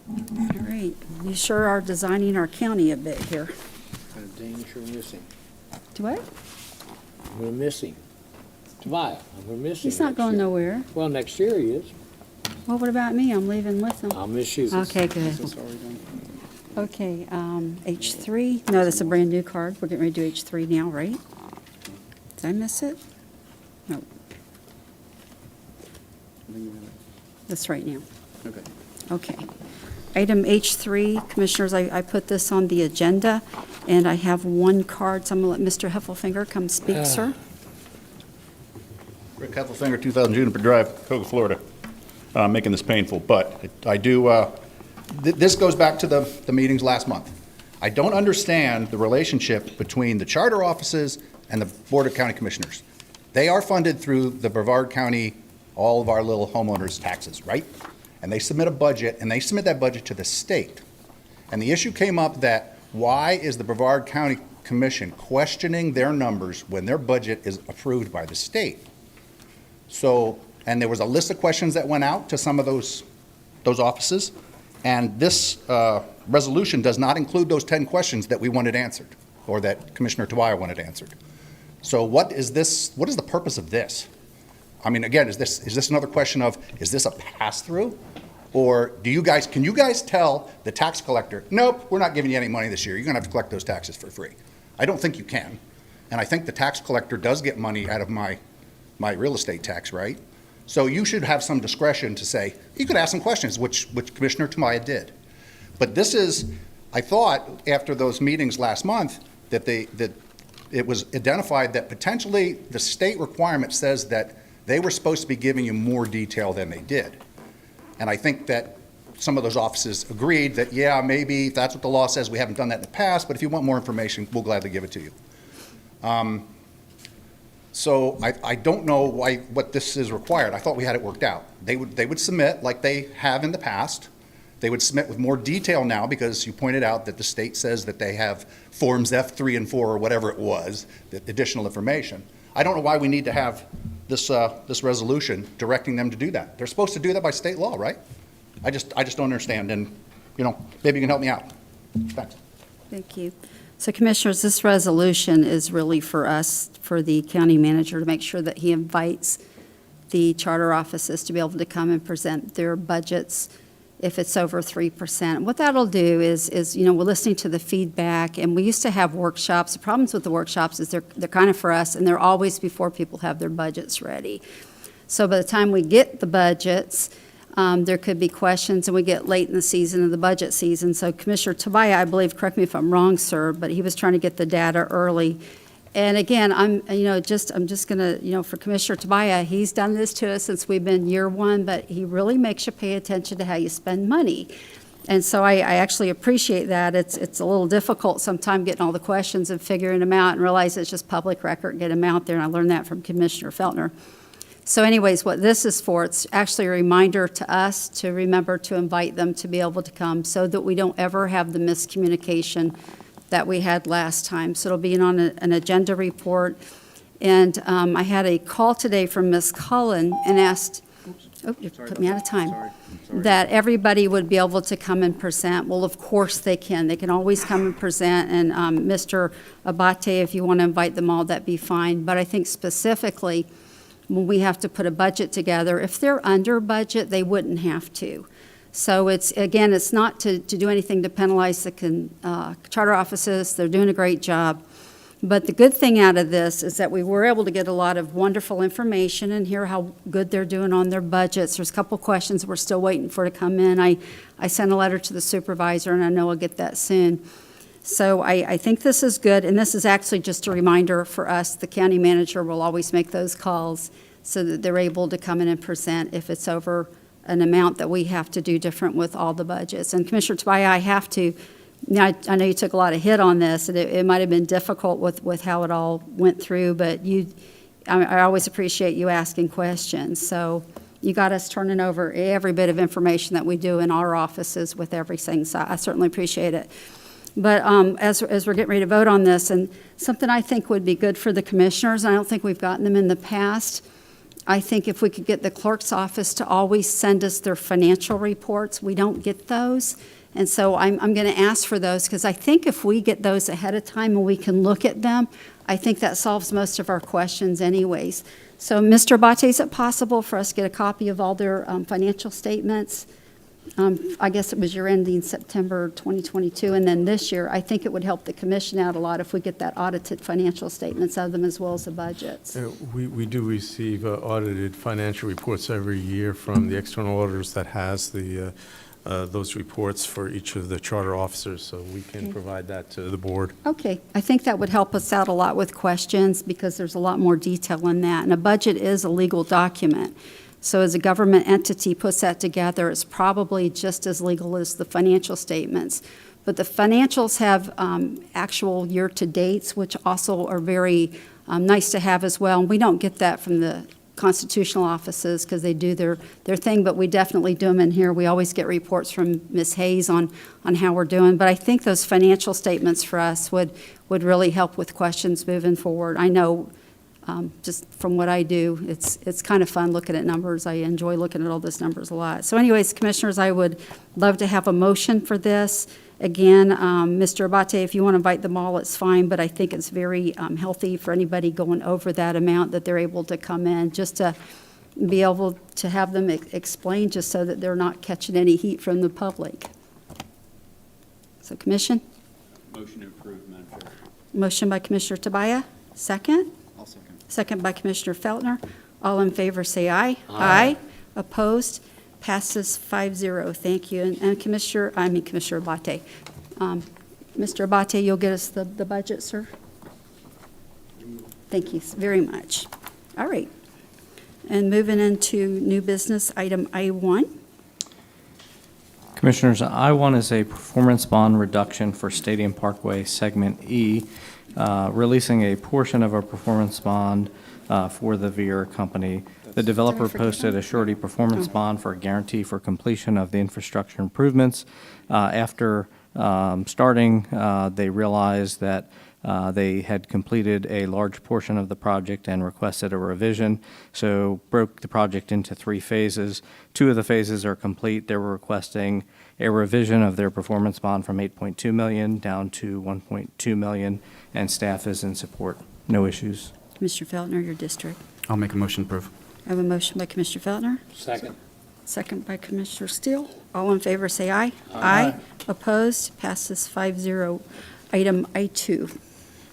Speaker 1: All right, you sure are designing our county a bit here.
Speaker 11: Kind of Danish we're missing.
Speaker 1: Do what?
Speaker 11: We're missing. Tobias, we're missing.
Speaker 1: He's not
Speaker 11: next
Speaker 1: going
Speaker 11: year.
Speaker 1: nowhere.
Speaker 11: Well, next year he is.
Speaker 1: Well, what about me? I'm leaving with him.
Speaker 11: I'll miss you.
Speaker 1: Okay, good. Okay, H3, no, that's a brand-new card. We're getting ready to do H3 now, right? Did I miss it? No. That's right now.
Speaker 7: Okay.
Speaker 1: Okay. Item H3, Commissioners, I put this on the agenda, and I have one card, so I'm going to let Mr. Heffelfinger come speak, sir.
Speaker 2: Rick Heffelfinger, 2000 Juniper Drive, Cocoa, Florida. Making this painful, but I do, this goes back to the meetings last month. I don't understand the relationship between the charter offices and the Board of County Commissioners. They are funded through the Brevard County, all of our little homeowners' taxes, right? And they submit a budget, and they submit that budget to the state. And the issue came up that why is the Brevard County Commission questioning their numbers when their budget is approved by the state? So, and there was a list of questions that went out to some of those offices, and this resolution does not include those 10 questions that we wanted answered, or that Commissioner Tobias wanted answered. So what is this, what is the purpose of this? I mean, again, is this another question of, is this a pass-through? Or can you guys tell the tax collector, nope, we're not giving you any money this year, you're gonna have to collect those taxes for free? I don't think you can. And I think the tax collector does get money out of my real estate tax, right? So you should have some discretion to say, you could ask some questions, which Commissioner Tobias did. But this is, I thought, after those meetings last month, that it was identified that potentially the state requirement says that they were supposed to be giving you more detail than they did. And I think that some of those offices agreed that, yeah, maybe if that's what the law says, we haven't done that in the past, but if you want more information, we'll gladly give it to you. So I don't know what this is required. I thought we had it worked out. They would submit, like they have in the past, They would submit with more detail now because you pointed out that the state says that they have Forms F3 and 4 or whatever it was, the additional information. I don't know why we need to have this, this resolution directing them to do that. They're supposed to do that by state law, right? I just don't understand, and, you know, maybe you can help me out. Thanks.
Speaker 1: Thank you. So Commissioners, this resolution is really for us, for the county manager, to make sure that he invites the charter offices to be able to come and present their budgets if it's over 3%. What that'll do is, you know, we're listening to the feedback, and we used to have workshops. The problems with the workshops is they're kind of for us, and they're always before people have their budgets ready. So by the time we get the budgets, there could be questions, and we get late in the season of the budget season. So Commissioner Tobias, I believe, correct me if I'm wrong, sir, but he was trying to get the data early. And again, I'm just gonna, for Commissioner Tobias, he's done this to us since we've been year one, but he really makes you pay attention to how you spend money. And so I actually appreciate that. It's a little difficult sometimes getting all the questions and figuring them out and realize it's just public record, get them out there, and I learned that from Commissioner Feltner. So anyways, what this is for, it's actually a reminder to us to remember to invite them to be able to come so that we don't ever have the miscommunication that we had last time. So it'll be on an agenda report. And I had a call today from Ms. Cullen and asked, oh, you put me out of time, that everybody would be able to come and present. Well, of course they can. They can always come and present. And Mr. Abate, if you want to invite them all, that'd be fine. But I think specifically, when we have to put a budget together, if they're under budget, they wouldn't have to. So it's not to do anything to penalize the charter offices. They're doing a great job. But the good thing out of this is that we were able to get a lot of wonderful information and hear how good they're doing on their budgets. There's a couple questions we're still waiting for to come in. I sent a letter to the supervisor, and I know I'll get that soon. So I think this is good, and this is actually just a reminder for us. The county manager will always make those calls so that they're able to come in and present if it's over an amount that we have to do different with all the budgets. And Commissioner Tobias, I have to, I know you took a lot of hit on this, and it might have been difficult with how it all went through, but I always appreciate you asking questions. So you got us turning over every bit of information that we do in our offices with everything, so I certainly appreciate it. But as we're getting ready to vote on this, and something I think would be good for the commissioners, and I don't think we've gotten them in the past, I think if we could get the clerk's office to always send us their financial reports. We don't get those. And so I'm going to ask for those, because I think if we get those ahead of time and we can look at them, I think that solves most of our questions anyways. So Mr. Abate, is it possible for us to get a copy of all their financial statements? I guess it was your ending September 2022, and then this year. I think it would help the commission out a lot if we get that audited financial statements of them as well as the budgets.
Speaker 14: We do receive audited financial reports every year from the external auditors that has those reports for each of the charter officers, so we can provide that to the board.
Speaker 1: Okay, I think that would help us out a lot with questions, because there's a lot more detail in that. And a budget is a legal document. So as a government entity puts that together, it's probably just as legal as the financial statements. But the financials have actual year-to-dates, which also are very nice to have as well. And we don't get that from the constitutional offices because they do their thing, but we definitely do them in here. We always get reports from Ms. Hayes on how we're doing. But I think those financial statements for us would really help with questions moving forward. I know just from what I do, it's kind of fun looking at numbers. I enjoy looking at all those numbers a lot. So anyways, commissioners, I would love to have a motion for this. Again, Mr. Abate, if you want to invite them all, it's fine, but I think it's very healthy for anybody going over that amount that they're able to come in, just to be able to have them explain, just so that they're not catching any heat from the public. So commission?
Speaker 13: Motion to approve, Madam Chair.
Speaker 1: Motion by Commissioner Tobias, second?
Speaker 7: I'll second.
Speaker 1: Second by Commissioner Feltner. All in favor, say aye.
Speaker 7: Aye.
Speaker 1: Opposed? Passes 5-0. Thank you. And Commissioner Abate. Mr. Abate, you'll get us the budget, sir? Thank you very much. All right. And moving into new business, item I-1.
Speaker 10: Commissioners, I-1 is a performance bond reduction for Stadium Parkway Segment E, releasing a portion of a performance bond for the Viera company The developer posted a surety performance bond for a guarantee for completion of the infrastructure improvements. After starting, they realized that they had completed a large portion of the project and requested a revision, so broke the project into 3 phases. 2 of the phases are complete. They were requesting a revision of their performance bond from $8.2 million down to $1.2 million, and staff is in support. No issues.
Speaker 1: Commissioner Feltner, your district.
Speaker 12: I'll make a motion to approve.
Speaker 1: I have a motion by Commissioner Feltner,
Speaker 11: Second.
Speaker 1: second by Commissioner Steele. All in favor, say aye. Aye. Opposed? Passes 5-0. Item I2.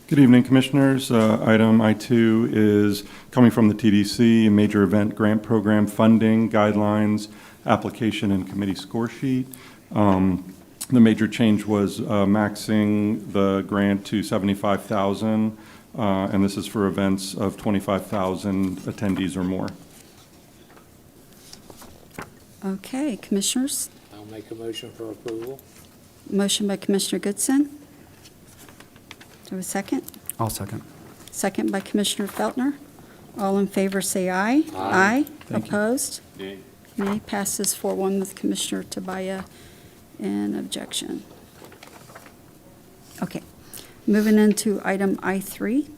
Speaker 15: Good evening, Commissioners. Item I2 is coming from the TDC, Major Event Grant Program Funding Guidelines, Application and Committee Score Sheet. The major change was maxing the grant to $75,000, and this is for events of 25,000 attendees or more.
Speaker 1: Okay, Commissioners.
Speaker 11: I'll make a motion for approval.
Speaker 1: Motion by Commissioner Goodson. Do I have a second?
Speaker 12: I'll second.
Speaker 1: Second by Commissioner Feltner. All in favor, say aye. Aye. Opposed?
Speaker 13: Nay.
Speaker 1: Nay. Passes 4-1 with Commissioner Tabaya in objection. Okay. Moving into item I3.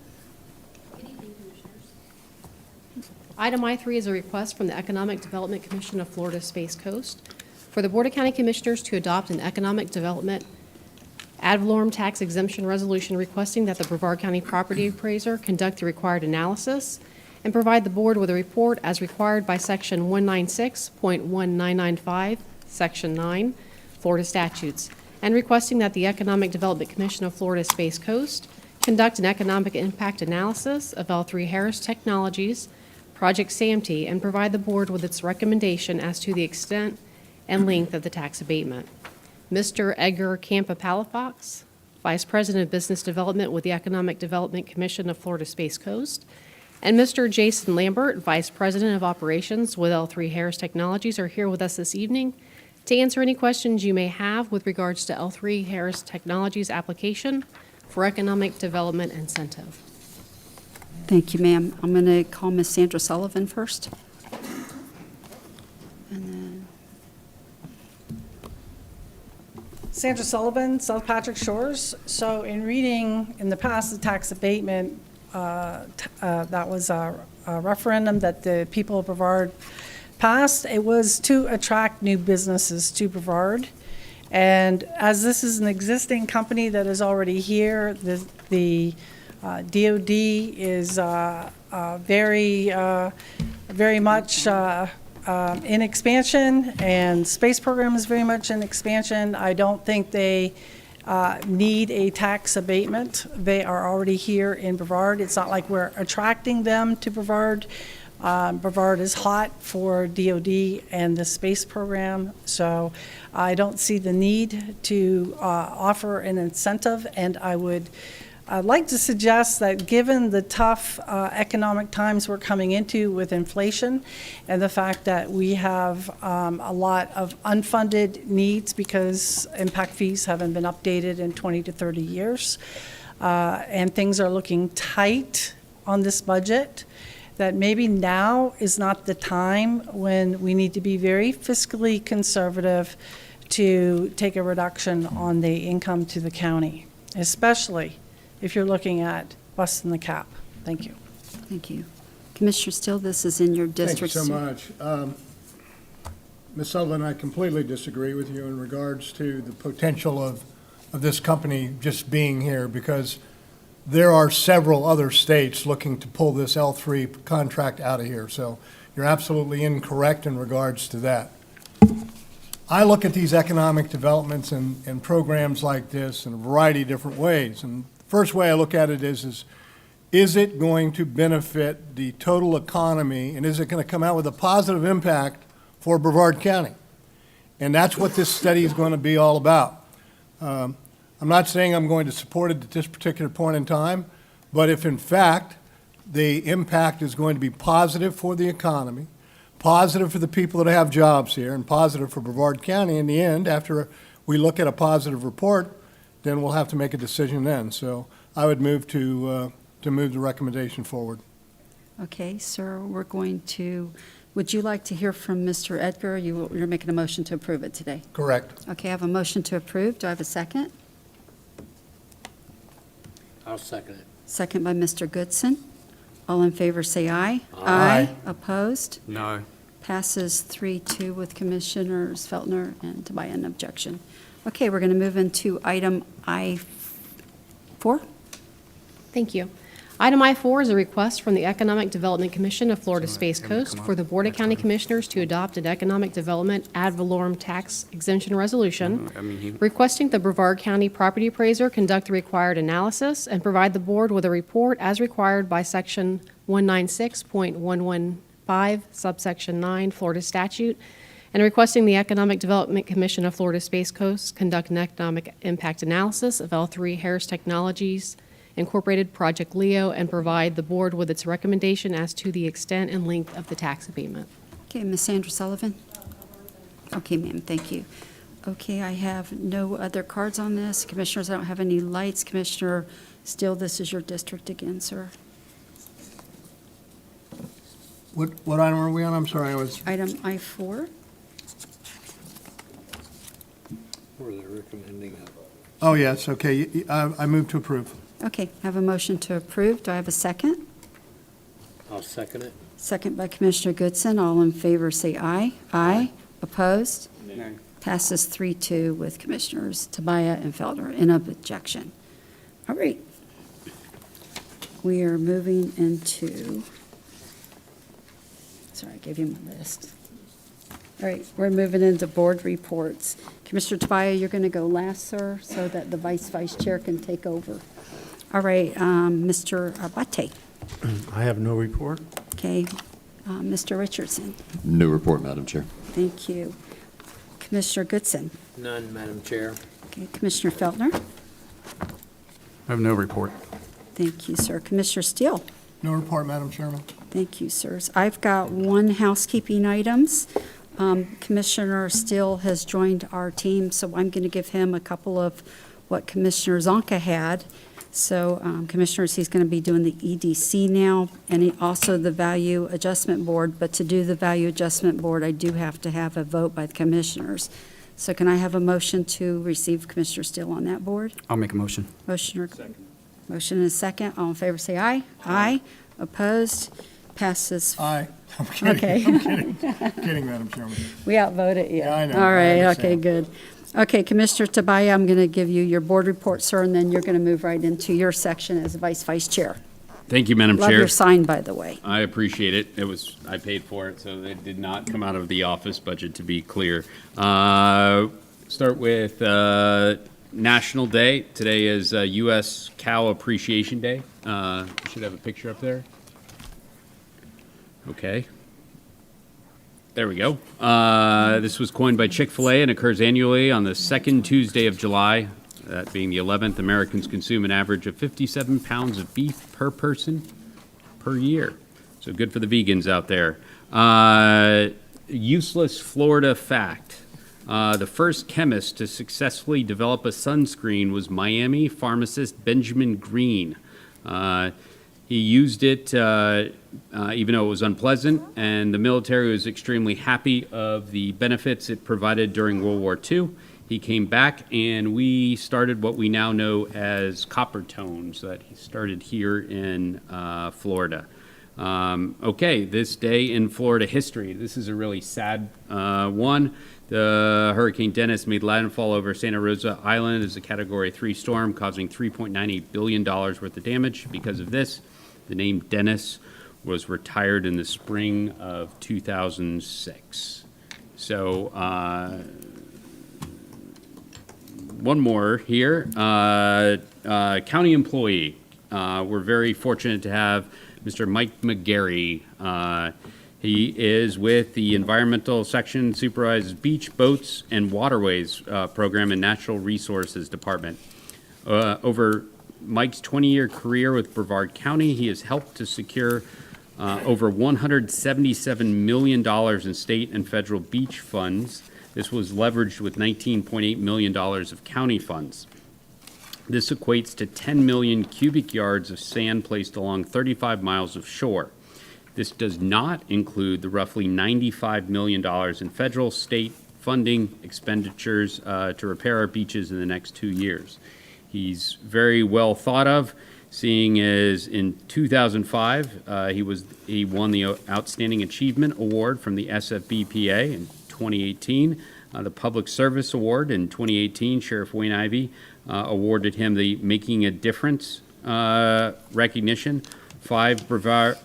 Speaker 16: Item I3 is a request from the Economic Development Commission of Florida Space Coast for the Board of County Commissioners to adopt an economic development ad valorem tax exemption resolution requesting that the Brevard County Property Appraiser conduct the required analysis and provide the board with a report as required by Section 196.1995, Section 9, Florida statutes, and requesting that the Economic Development Commission of Florida Space Coast conduct an economic impact analysis of L3 Harris Technologies, Project SAMT, and provide the board with its recommendation as to the extent and length of the tax abatement. Mr. Edgar Campa Palafox, Vice President of Business Development with the Economic Development Commission of Florida Space Coast, and Mr. Jason Lambert, Vice President of Operations with L3 Harris Technologies, are here with us this evening to answer any questions you may have with regards to L3 Harris Technologies' application for economic development incentive.
Speaker 1: Thank you, ma'am. I'm going to call Ms. Sandra Sullivan first. And then
Speaker 6: Sandra Sullivan, South Patrick Shores. So in reading in the past the tax abatement, that was a referendum that the people of Brevard passed. It was to attract new businesses to Brevard. And as this is an existing company that is already here, the DOD is very much in expansion, and space program is very much in expansion. I don't think they need a tax abatement. They are already here in Brevard. It's not like we're attracting them to Brevard. Brevard is hot for DOD and the space program, so I don't see the need to offer an incentive, and I'd like to suggest that given the tough economic times we're coming into with inflation and the fact that we have a lot of unfunded needs because impact fees haven't been updated in 20 to 30 years, and things are looking tight on this budget, that maybe now is not the time when we need to be very fiscally conservative to take a reduction on the income to the county, especially if you're looking at busting the cap. Thank you.
Speaker 1: Thank you. Commissioner Steele, this is in your district.
Speaker 17: Thank you so much. Ms. Sullivan, I completely disagree with you in regards to the potential of this company just being here, because there are several other states looking to pull this L3 contract out of here. So you're absolutely incorrect in regards to that. I look at these economic developments and programs like this in a variety of different ways. And the first way I look at it is it going to benefit the total economy, and is it going to come out with a positive impact for Brevard County? And that's what this study is going to be all about. I'm not saying I'm going to support it at this particular point in time, but if in fact the impact is going to be positive for the economy, positive for the people that have jobs here, and positive for Brevard County in the end, after we look at a positive report, then we'll have to make a decision then. So I would move to move the recommendation forward.
Speaker 1: Okay, sir, we're going to, would you like to hear from Mr. Edgar? You're making a motion to approve it today.
Speaker 17: Correct.
Speaker 1: Okay, I have a motion to approve. Do I have a second?
Speaker 11: I'll second it.
Speaker 1: Second by Mr. Goodson. All in favor, say aye.
Speaker 17: Aye.
Speaker 1: Opposed?
Speaker 12: No.
Speaker 1: Passes 3-2 with Commissioners Feltner and Tobias an objection. Okay, we're going to move into item I-4.
Speaker 16: Thank you. Item I-4 is a request from the Economic Development Commission of Florida Space Coast for the Board of County Commissioners to adopt an economic development ad valorem tax exemption resolution, requesting the Brevard County Property Appraiser conduct the required analysis and provide the board with a report as required by Section 196.115, subsection 9, Florida statute, and requesting the Economic Development Commission of Florida Space Coast conduct an economic impact analysis of L3 Harris Technologies Incorporated Project Leo and provide the board with its recommendation as to the extent and length of the tax abatement.
Speaker 1: Okay, Ms. Sandra Sullivan? Okay, ma'am, thank you. Okay, I have no other cards on this. Commissioners, I don't have any lights. Commissioner Steele, this is your district again, sir.
Speaker 17: What item are we on? I'm sorry, I was,
Speaker 1: Item I-4.
Speaker 11: Were they recommending it?
Speaker 17: oh, yes, okay. I move to approve.
Speaker 1: Okay, I have a motion to approve. Do I have a second?
Speaker 11: I'll second it.
Speaker 1: Second by Commissioner Goodson. All in favor, say aye. Aye. Opposed?
Speaker 12: No.
Speaker 1: Passes 3-2 with Commissioners Tobias and Felder in objection. All right. We are moving into, sorry, I gave you my list. All right, we're moving into board reports. Commissioner Tobias, you're going to go last, sir, so that the vice chair can take over. All right, Mr. Abate.
Speaker 14: I have no report.
Speaker 1: Okay, Mr. Richardson.
Speaker 3: No report, Madam Chair.
Speaker 1: Thank you. Commissioner Goodson.
Speaker 11: None, Madam Chair.
Speaker 1: Okay, Commissioner Feltner.
Speaker 12: I have no report.
Speaker 1: Thank you, sir. Commissioner Steele.
Speaker 17: No report, Madam Chairman.
Speaker 1: Thank you, sirs. I've got one housekeeping items. Commissioner Steele has joined our team, so I'm going to give him a couple of what Commissioner Zonka had. So, Commissioners, he's going to be doing the EDC now, and also the Value Adjustment Board. But to do the Value Adjustment Board, I do have to have a vote by the Commissioners. So can I have a motion to receive Commissioner Steele on that board?
Speaker 12: I'll make a motion.
Speaker 1: Motion and a second. All in favor, say aye. Aye. Opposed? Passes.
Speaker 17: Aye. I'm kidding.
Speaker 1: Okay.
Speaker 17: I'm kidding. Kidding, Madam Chairman.
Speaker 1: We outvoted you.
Speaker 17: Yeah, I know.
Speaker 1: All
Speaker 17: I
Speaker 1: right, okay,
Speaker 17: understand.
Speaker 1: good. Okay, Commissioner Tobias, I'm going to give you your board report, sir, and then you're going to move right into your section as vice chair.
Speaker 13: Thank you, Madam
Speaker 1: Love
Speaker 13: Chair.
Speaker 1: your sign, by the way.
Speaker 13: I appreciate it. I paid for it, so it did not come out of the office budget, to be clear. Start with National Day. Today is U.S. Cow Appreciation Day. You should have a picture up there. Okay. There we go. This was coined by Chick-fil-A and occurs annually on the second Tuesday of July. That being the 11th, Americans consume an average of 57 pounds of beef per person per year. So good for the vegans out there. Useless Florida fact. The first chemist to successfully develop a sunscreen was Miami pharmacist Benjamin Green. He used it even though it was unpleasant, and the military was extremely happy of the benefits it provided during World War II. He came back, and we started what we now know as copper tones that he started here in Florida. Okay, this day in Florida history. This is a really sad one. The Hurricane Dennis made landfall over Santa Rosa Island as a Category 3 storm, causing $3.98 billion worth of damage. Because of this, the name Dennis was retired in the spring of 2006. So, one more here. County employee. We're very fortunate to have Mr. Mike McGarry. He is with the Environmental Section, supervises beach, boats, and waterways program in Natural Resources Department. Over Mike's 20-year career with Brevard County, he has helped to secure over $177 million in state and federal beach funds. This was leveraged with $19.8 million of county funds. This equates to 10 million cubic yards of sand placed along 35 miles of shore. This does not include the roughly $95 million in federal, state funding expenditures to repair our beaches in the next 2 years. He's very well thought of, seeing as in 2005, he won the Outstanding Achievement Award from the SFBPA. In 2018, the Public Service Award. In 2018, Sheriff Wayne Ivey awarded him the Making a Difference recognition, 5 Brevard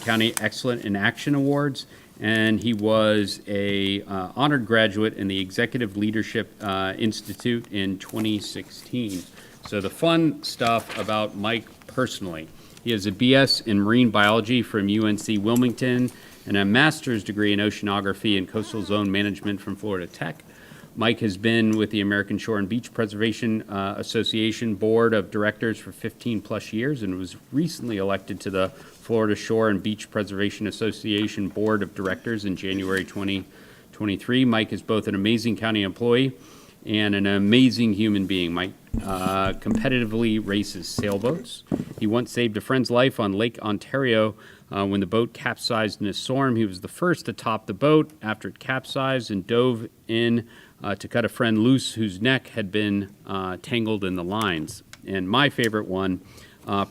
Speaker 13: County Excellent in Action Awards, and he was a honored graduate in the Executive Leadership Institute in 2016. So the fun stuff about Mike personally: he has a BS in marine biology from UNC Wilmington and a master's degree in oceanography and coastal zone management from Florida Tech. Mike has been with the American Shore and Beach Preservation Association Board of Directors for 15-plus years and was recently elected to the Florida Shore and Beach Preservation Association Board of Directors in January 2023. Mike is both an amazing county employee and an amazing human being. Mike competitively races sailboats. He once saved a friend's life on Lake Ontario when the boat capsized in a storm. He was the first to top the boat after it capsized and dove in to cut a friend loose whose neck had been tangled in the lines. And my favorite one,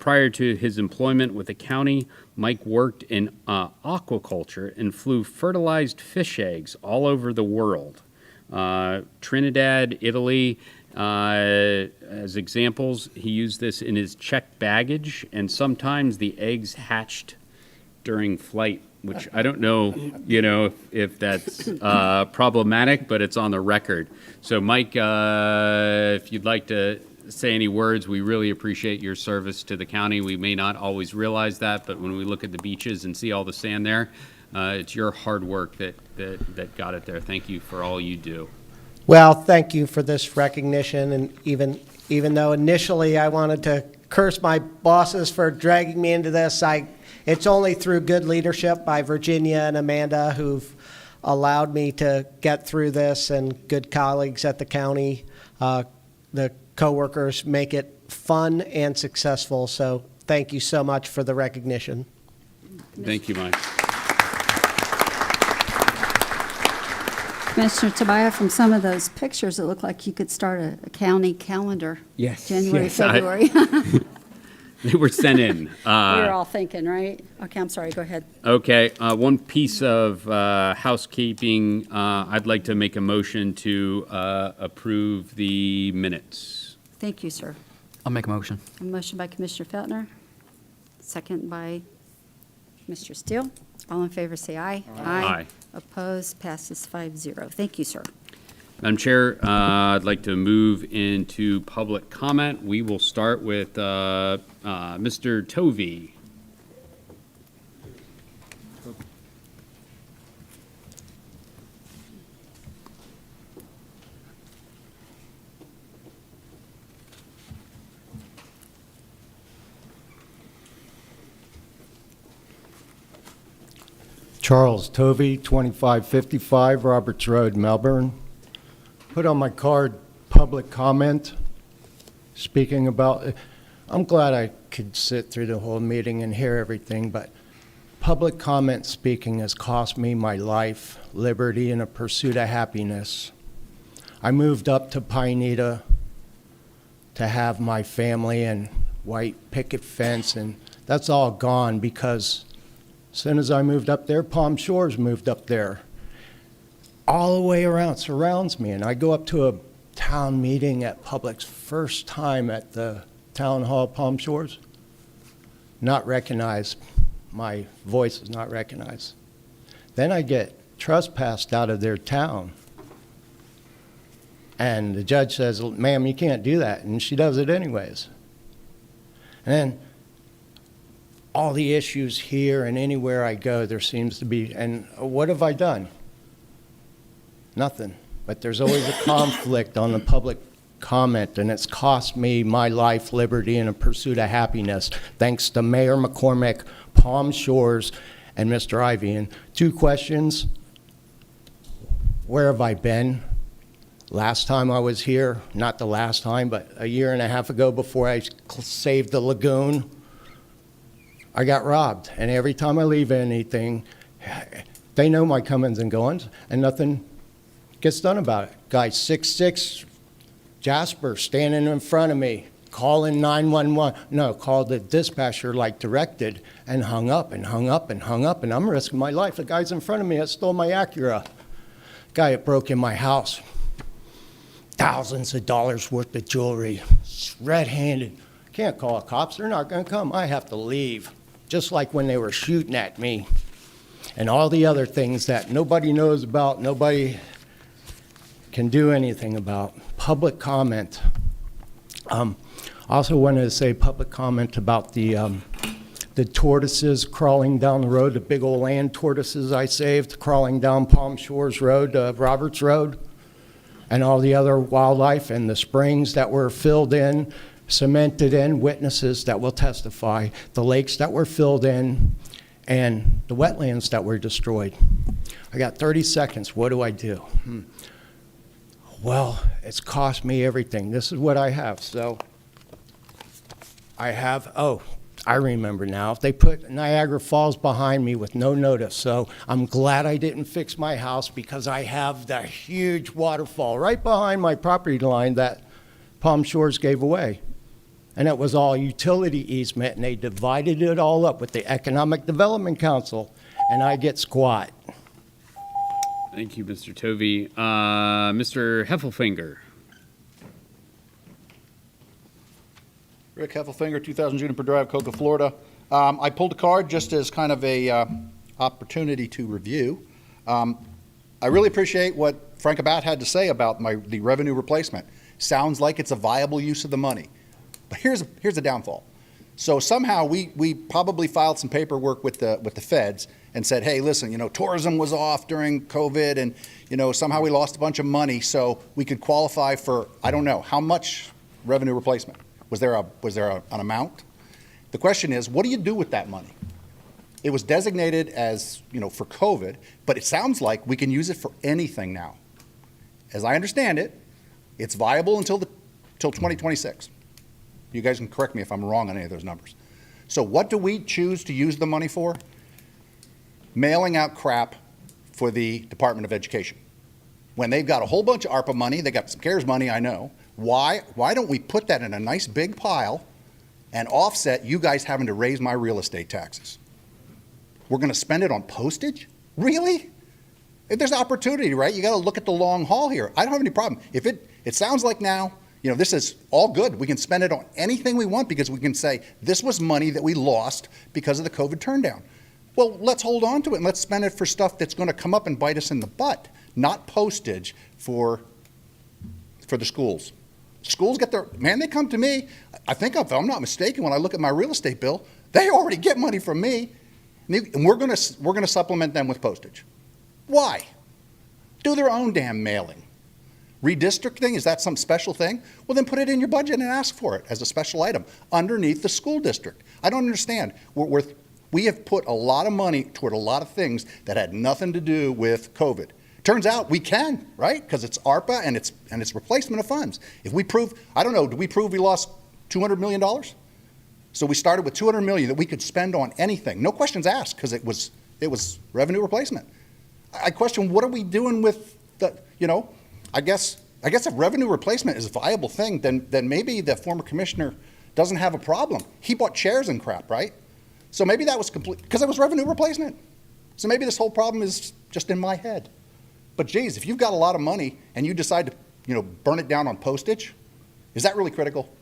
Speaker 13: prior to his employment with the county, Mike worked in aquaculture and flew fertilized fish eggs all over the world. Trinidad, Italy, as examples. He used this in his checked baggage, and sometimes the eggs hatched during flight, which I don't know, if that's problematic, but it's on the record. So, Mike, if you'd like to say any words, we really appreciate your service to the county. We may not always realize that, but when we look at the beaches and see all the sand there, it's your hard work that got it there. Thank you for all you do.
Speaker 18: Well, thank you for this recognition, and even though initially I wanted to curse my bosses for dragging me into this, it's only through good leadership by Virginia and Amanda who've allowed me to get through this, and good colleagues at the county. The coworkers make it fun and successful, so thank you so much for the recognition.
Speaker 13: Thank you, Mike.
Speaker 1: Commissioner Tobias, from some of those pictures, it looked like you could start a county calendar.
Speaker 13: Yes.
Speaker 1: January,
Speaker 13: Yes,
Speaker 1: February.
Speaker 13: They were sent in.
Speaker 1: We were all thinking, right? Okay, I'm sorry, go ahead.
Speaker 13: Okay, one piece of housekeeping. I'd like to make a motion to approve the minutes.
Speaker 1: Thank you, sir.
Speaker 12: I'll make a motion.
Speaker 1: A motion by Commissioner Feltner, second by Mr. Steele. All in favor, say aye.
Speaker 13: Aye.
Speaker 1: Opposed, passes 5-0. Thank you, sir.
Speaker 13: Madam Chair, I'd like to move into public comment. We will start with Mr. Tovey.
Speaker 17: Charles Tovey, 2555 Roberts Road, Melbourne. Put on my card, public comment, speaking about, I'm glad I could sit through the whole meeting and hear everything, but public comment speaking has cost me my life, liberty, and a pursuit of happiness. I moved up to Pineda to have my family and white picket fence, and that's all gone because as soon as I moved up there, Palm Shores moved up there. All the way around, surrounds me, and I go up to a town meeting at Public's first time at the Town Hall, Palm Shores. Not recognized. My voice is not recognized. Then I get trespassed out of their town. And the judge says, ma'am, you can't do that, and she does it anyways. And then all the issues here and anywhere I go, there seems to be, and what have I done? Nothing. But there's always a conflict on the public comment, and it's cost me my life, liberty, and a pursuit of happiness, thanks to Mayor McCormick, Palm Shores, and Mr. Ivey. And 2 questions. Where have I been? Last time I was here, not the last time, but a year and a half ago before I saved the lagoon,
Speaker 18: I got robbed. And every time I leave anything, they know my comings and goings, and nothing gets done about it. Guy 6'6", Jasper, standing in front of me, calling 911. No, called the dispatcher like directed and hung up and hung up and hung up, and I'm risking my life. The guy's in front of me that stole my Acura. Guy that broke in my house. Thousands of dollars worth of jewelry, red-handed. Can't call the cops, they're not gonna come. I have to leave. Just like when they were shooting at me. And all the other things that nobody knows about, nobody can do anything about. Public comment. Also wanted to say public comment about the tortoises crawling down the road, the big old land tortoises I saved, crawling down Palm Shores Road, Roberts Road, and all the other wildlife, and the springs that were filled in, cemented in, witnesses that will testify, the lakes that were filled in, and the wetlands that were destroyed. I got 30 seconds. What do I do? Well, it's cost me everything. This is what I have. So I have, oh, I remember now. They put Niagara Falls behind me with no notice. So I'm glad I didn't fix my house, because I have the huge waterfall right behind my property line that Palm Shores gave away. And it was all utility easement, and they divided it all up with the Economic Development Council, and I get squat.
Speaker 13: Thank you, Mr. Tovey. Mr. Heffelfinger.
Speaker 2: Rick Heffelfinger, 2000 Juniper Drive, Cocoa, Florida. I pulled a card just as kind of a opportunity to review. I really appreciate what Frank Abat had to say about the revenue replacement. Sounds like it's a viable use of the money. But here's the downfall. So somehow we probably filed some paperwork with the feds and said, hey, listen, tourism was off during COVID, and somehow we lost a bunch of money, so we could qualify for, I don't know, how much revenue replacement? Was there an amount? The question is, what do you do with that money? It was designated as, for COVID, but it sounds like we can use it for anything now. As I understand it, it's viable until 2026. You guys can correct me if I'm wrong on any of those numbers. So what do we choose to use the money for? Mailing out crap for the Department of Education. When they've got a whole bunch of ARPA money, they got some CARES money, I know. Why don't we put that in a nice big pile and offset you guys having to raise my real estate taxes? We're going to spend it on postage? Really? If there's opportunity, right? You got to look at the long haul here. I don't have any problem. If it sounds like now, this is all good. We can spend it on anything we want because we can say this was money that we lost because of the COVID turndown. Well, let's hold on to it and let's spend it for stuff that's going to come up and bite us in the butt, not postage for the schools. Schools get they come to me. I think if I'm not mistaken, when I look at my real estate bill, they already get money from me, and we're going to supplement them with postage. Why? Do their own damn mailing. Redistricting, is that some special thing? Well, then put it in your budget and ask for it as a special item underneath the school district. I don't understand. We have put a lot of money toward a lot of things that had nothing to do with COVID. Turns out we can, right? Because it's ARPA and it's replacement of funds. If we prove, I don't know, do we prove we lost $200 million? So we started with $200 million that we could spend on anything. No questions asked, because it was revenue replacement. I question, what are we doing with the, I guess if revenue replacement is a viable thing, then maybe the former commissioner doesn't have a problem. He bought chairs and crap, right? So maybe that was complete, because it was revenue replacement. So maybe this whole problem is just in my head. But geez, if you've got a lot of money and you decide to, burn it down on postage, is that really critical?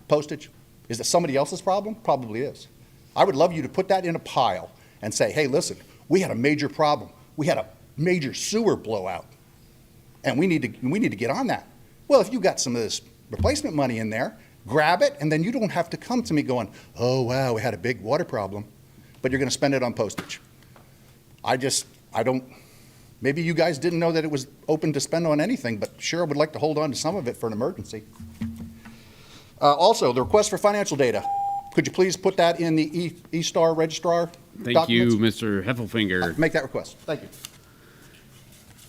Speaker 2: Postage? Is it somebody else's problem? Probably is. I would love you to put that in a pile and say, hey, listen, we had a major problem. We had a major sewer blowout, and we need to get on that. Well, if you got some of this replacement money in there, grab it, and then you don't have to come to me going, oh, wow, we had a big water problem, but you're going to spend it on postage. I don't. Maybe you guys didn't know that it was open to spend on anything, but sure, I would like to hold on to some of it for an emergency. Also, the request for financial data. Could you please put that in the E-Star registrar
Speaker 13: Thank
Speaker 2: documents?
Speaker 13: you, Mr. Heffelfinger.
Speaker 2: Make that request. Thank you.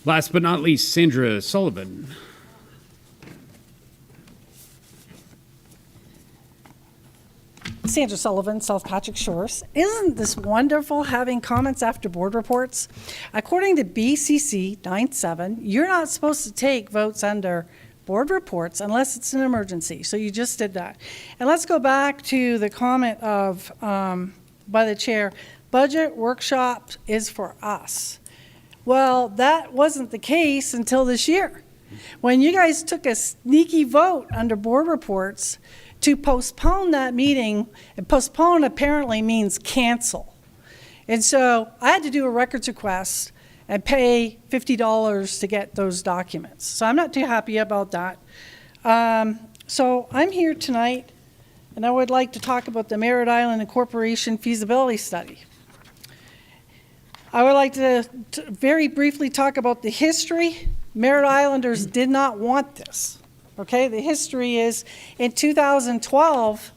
Speaker 13: Last but not least, Sandra Sullivan.
Speaker 6: Sandra Sullivan, South Patrick Shores. Isn't this wonderful having comments after board reports? According to BCC 9.7, you're not supposed to take votes under board reports unless it's an emergency. So you just did that. And let's go back to the comment of, by the chair, budget workshop is for us. Well, that wasn't the case until this year, when you guys took a sneaky vote under board reports to postpone that meeting. And postpone apparently means cancel. And so I had to do a records request and pay $50 to get those documents. So I'm not too happy about that. So I'm here tonight, and I would like to talk about the Merritt Island Incorporation feasibility study. I would like to very briefly talk about the history. Merritt Islanders did not want this. Okay, the history is in 2012,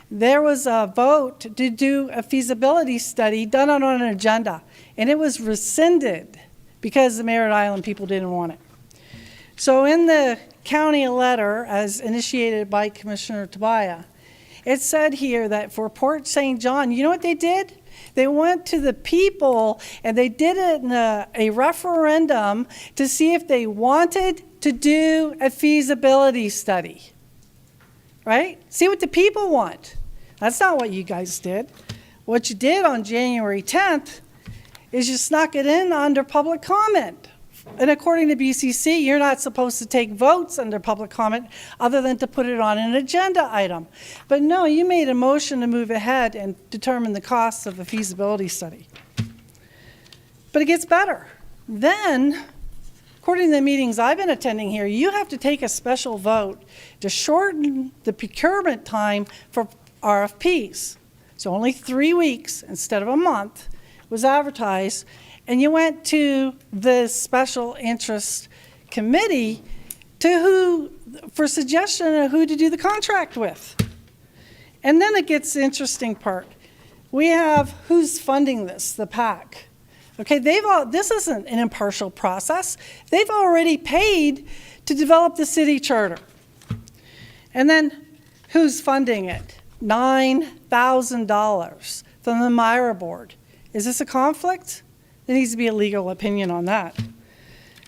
Speaker 6: there was a vote to do a feasibility study done on an agenda, and it was rescinded because the Merritt Island people didn't want it. So in the county letter, as initiated by Commissioner Tobias, it said here that for Port St. John, you know what they did? They went to the people and they did it in a referendum to see if they wanted to do a feasibility study, right? See what the people want. That's not what you guys did. What you did on January 10th is you snuck it in under public comment. And according to BCC, you're not supposed to take votes under public comment other than to put it on an agenda item. But no, you made a motion to move ahead and determine the costs of a feasibility study. But it gets better. Then, according to the meetings I've been attending here, you have to take a special vote to shorten the procurement time for RFPs. So only 3 weeks instead of a month was advertised. And you went to the special interest committee for suggestion of who to do the contract with. And then it gets the interesting part. We have who's funding this, the PAC. Okay, this isn't an impartial process. They've already paid to develop the city charter. And then who's funding it? $9,000 from the Myra board. Is this a conflict? There needs to be a legal opinion on that.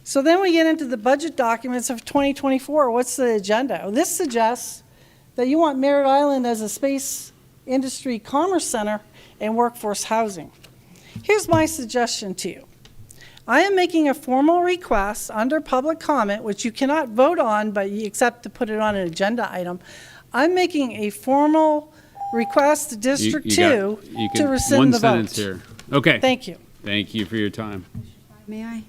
Speaker 6: So then we get into the budget documents of 2024. What's the agenda? Well, this suggests that you want Merritt Island as a space industry commerce center and workforce housing. Here's my suggestion to you. I am making a formal request under public comment, which you cannot vote on, but except to put it on an agenda item. I'm making a formal request to District 2 to rescind the vote.
Speaker 13: One sentence here. Okay.
Speaker 6: Thank you.
Speaker 13: Thank you for your time.
Speaker 1: May I?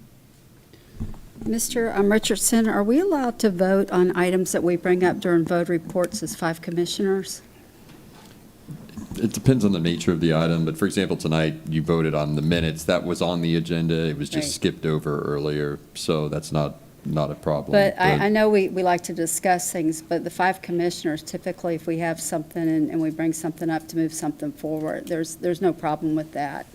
Speaker 1: Mr. Richardson, are we allowed to vote on items that we bring up during vote reports as 5 commissioners?
Speaker 3: It depends on the nature of the item, but for example, tonight you voted on the minutes. That was on the agenda. It was just skipped over earlier, so that's not a problem.
Speaker 1: But I know we like to discuss things, but the 5 commissioners, typically if we have something and we bring something up to move something forward, there's no problem with that.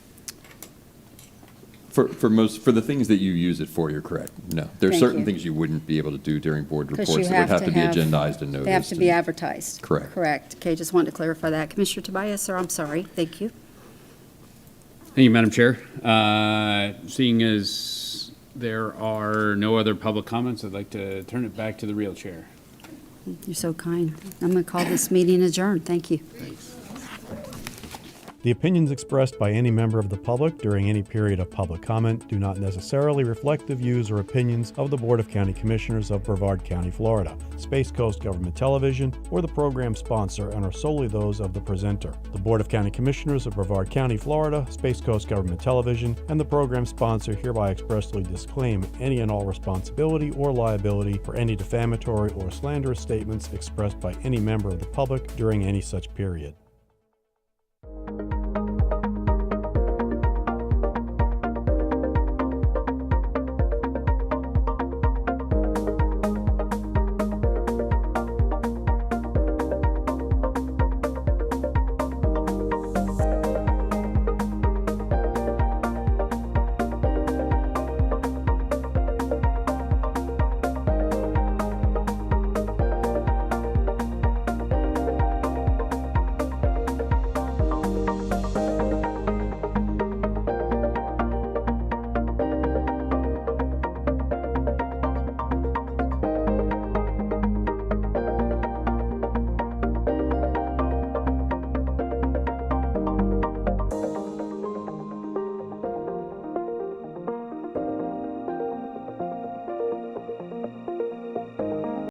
Speaker 3: For the things that you use it for, you're correct. No, there are certain things you wouldn't be able to do during board reports that would have to be agendized and noticed.
Speaker 1: They have to be advertised.
Speaker 3: Correct.
Speaker 1: Correct. Okay, just wanted to clarify that. Commissioner Tobias, sir, I'm sorry. Thank you.
Speaker 13: Thank you, Madam Chair. Seeing as there are no other public comments, I'd like to turn it back to the real chair.
Speaker 1: You're so kind. I'm going to call this meeting adjourned. Thank you.
Speaker 19: The opinions expressed by any member of the public during any period of public comment do not necessarily reflect the views or opinions of the Board of County Commissioners of Brevard County, Florida, Space Coast Government Television, or the program sponsor, and are solely those of the presenter. The Board of County Commissioners of Brevard County, Florida, Space Coast Government Television, and the program sponsor hereby expressly disclaim any and all responsibility or liability for any defamatory or slanderous statements expressed by any member of the public during any such period.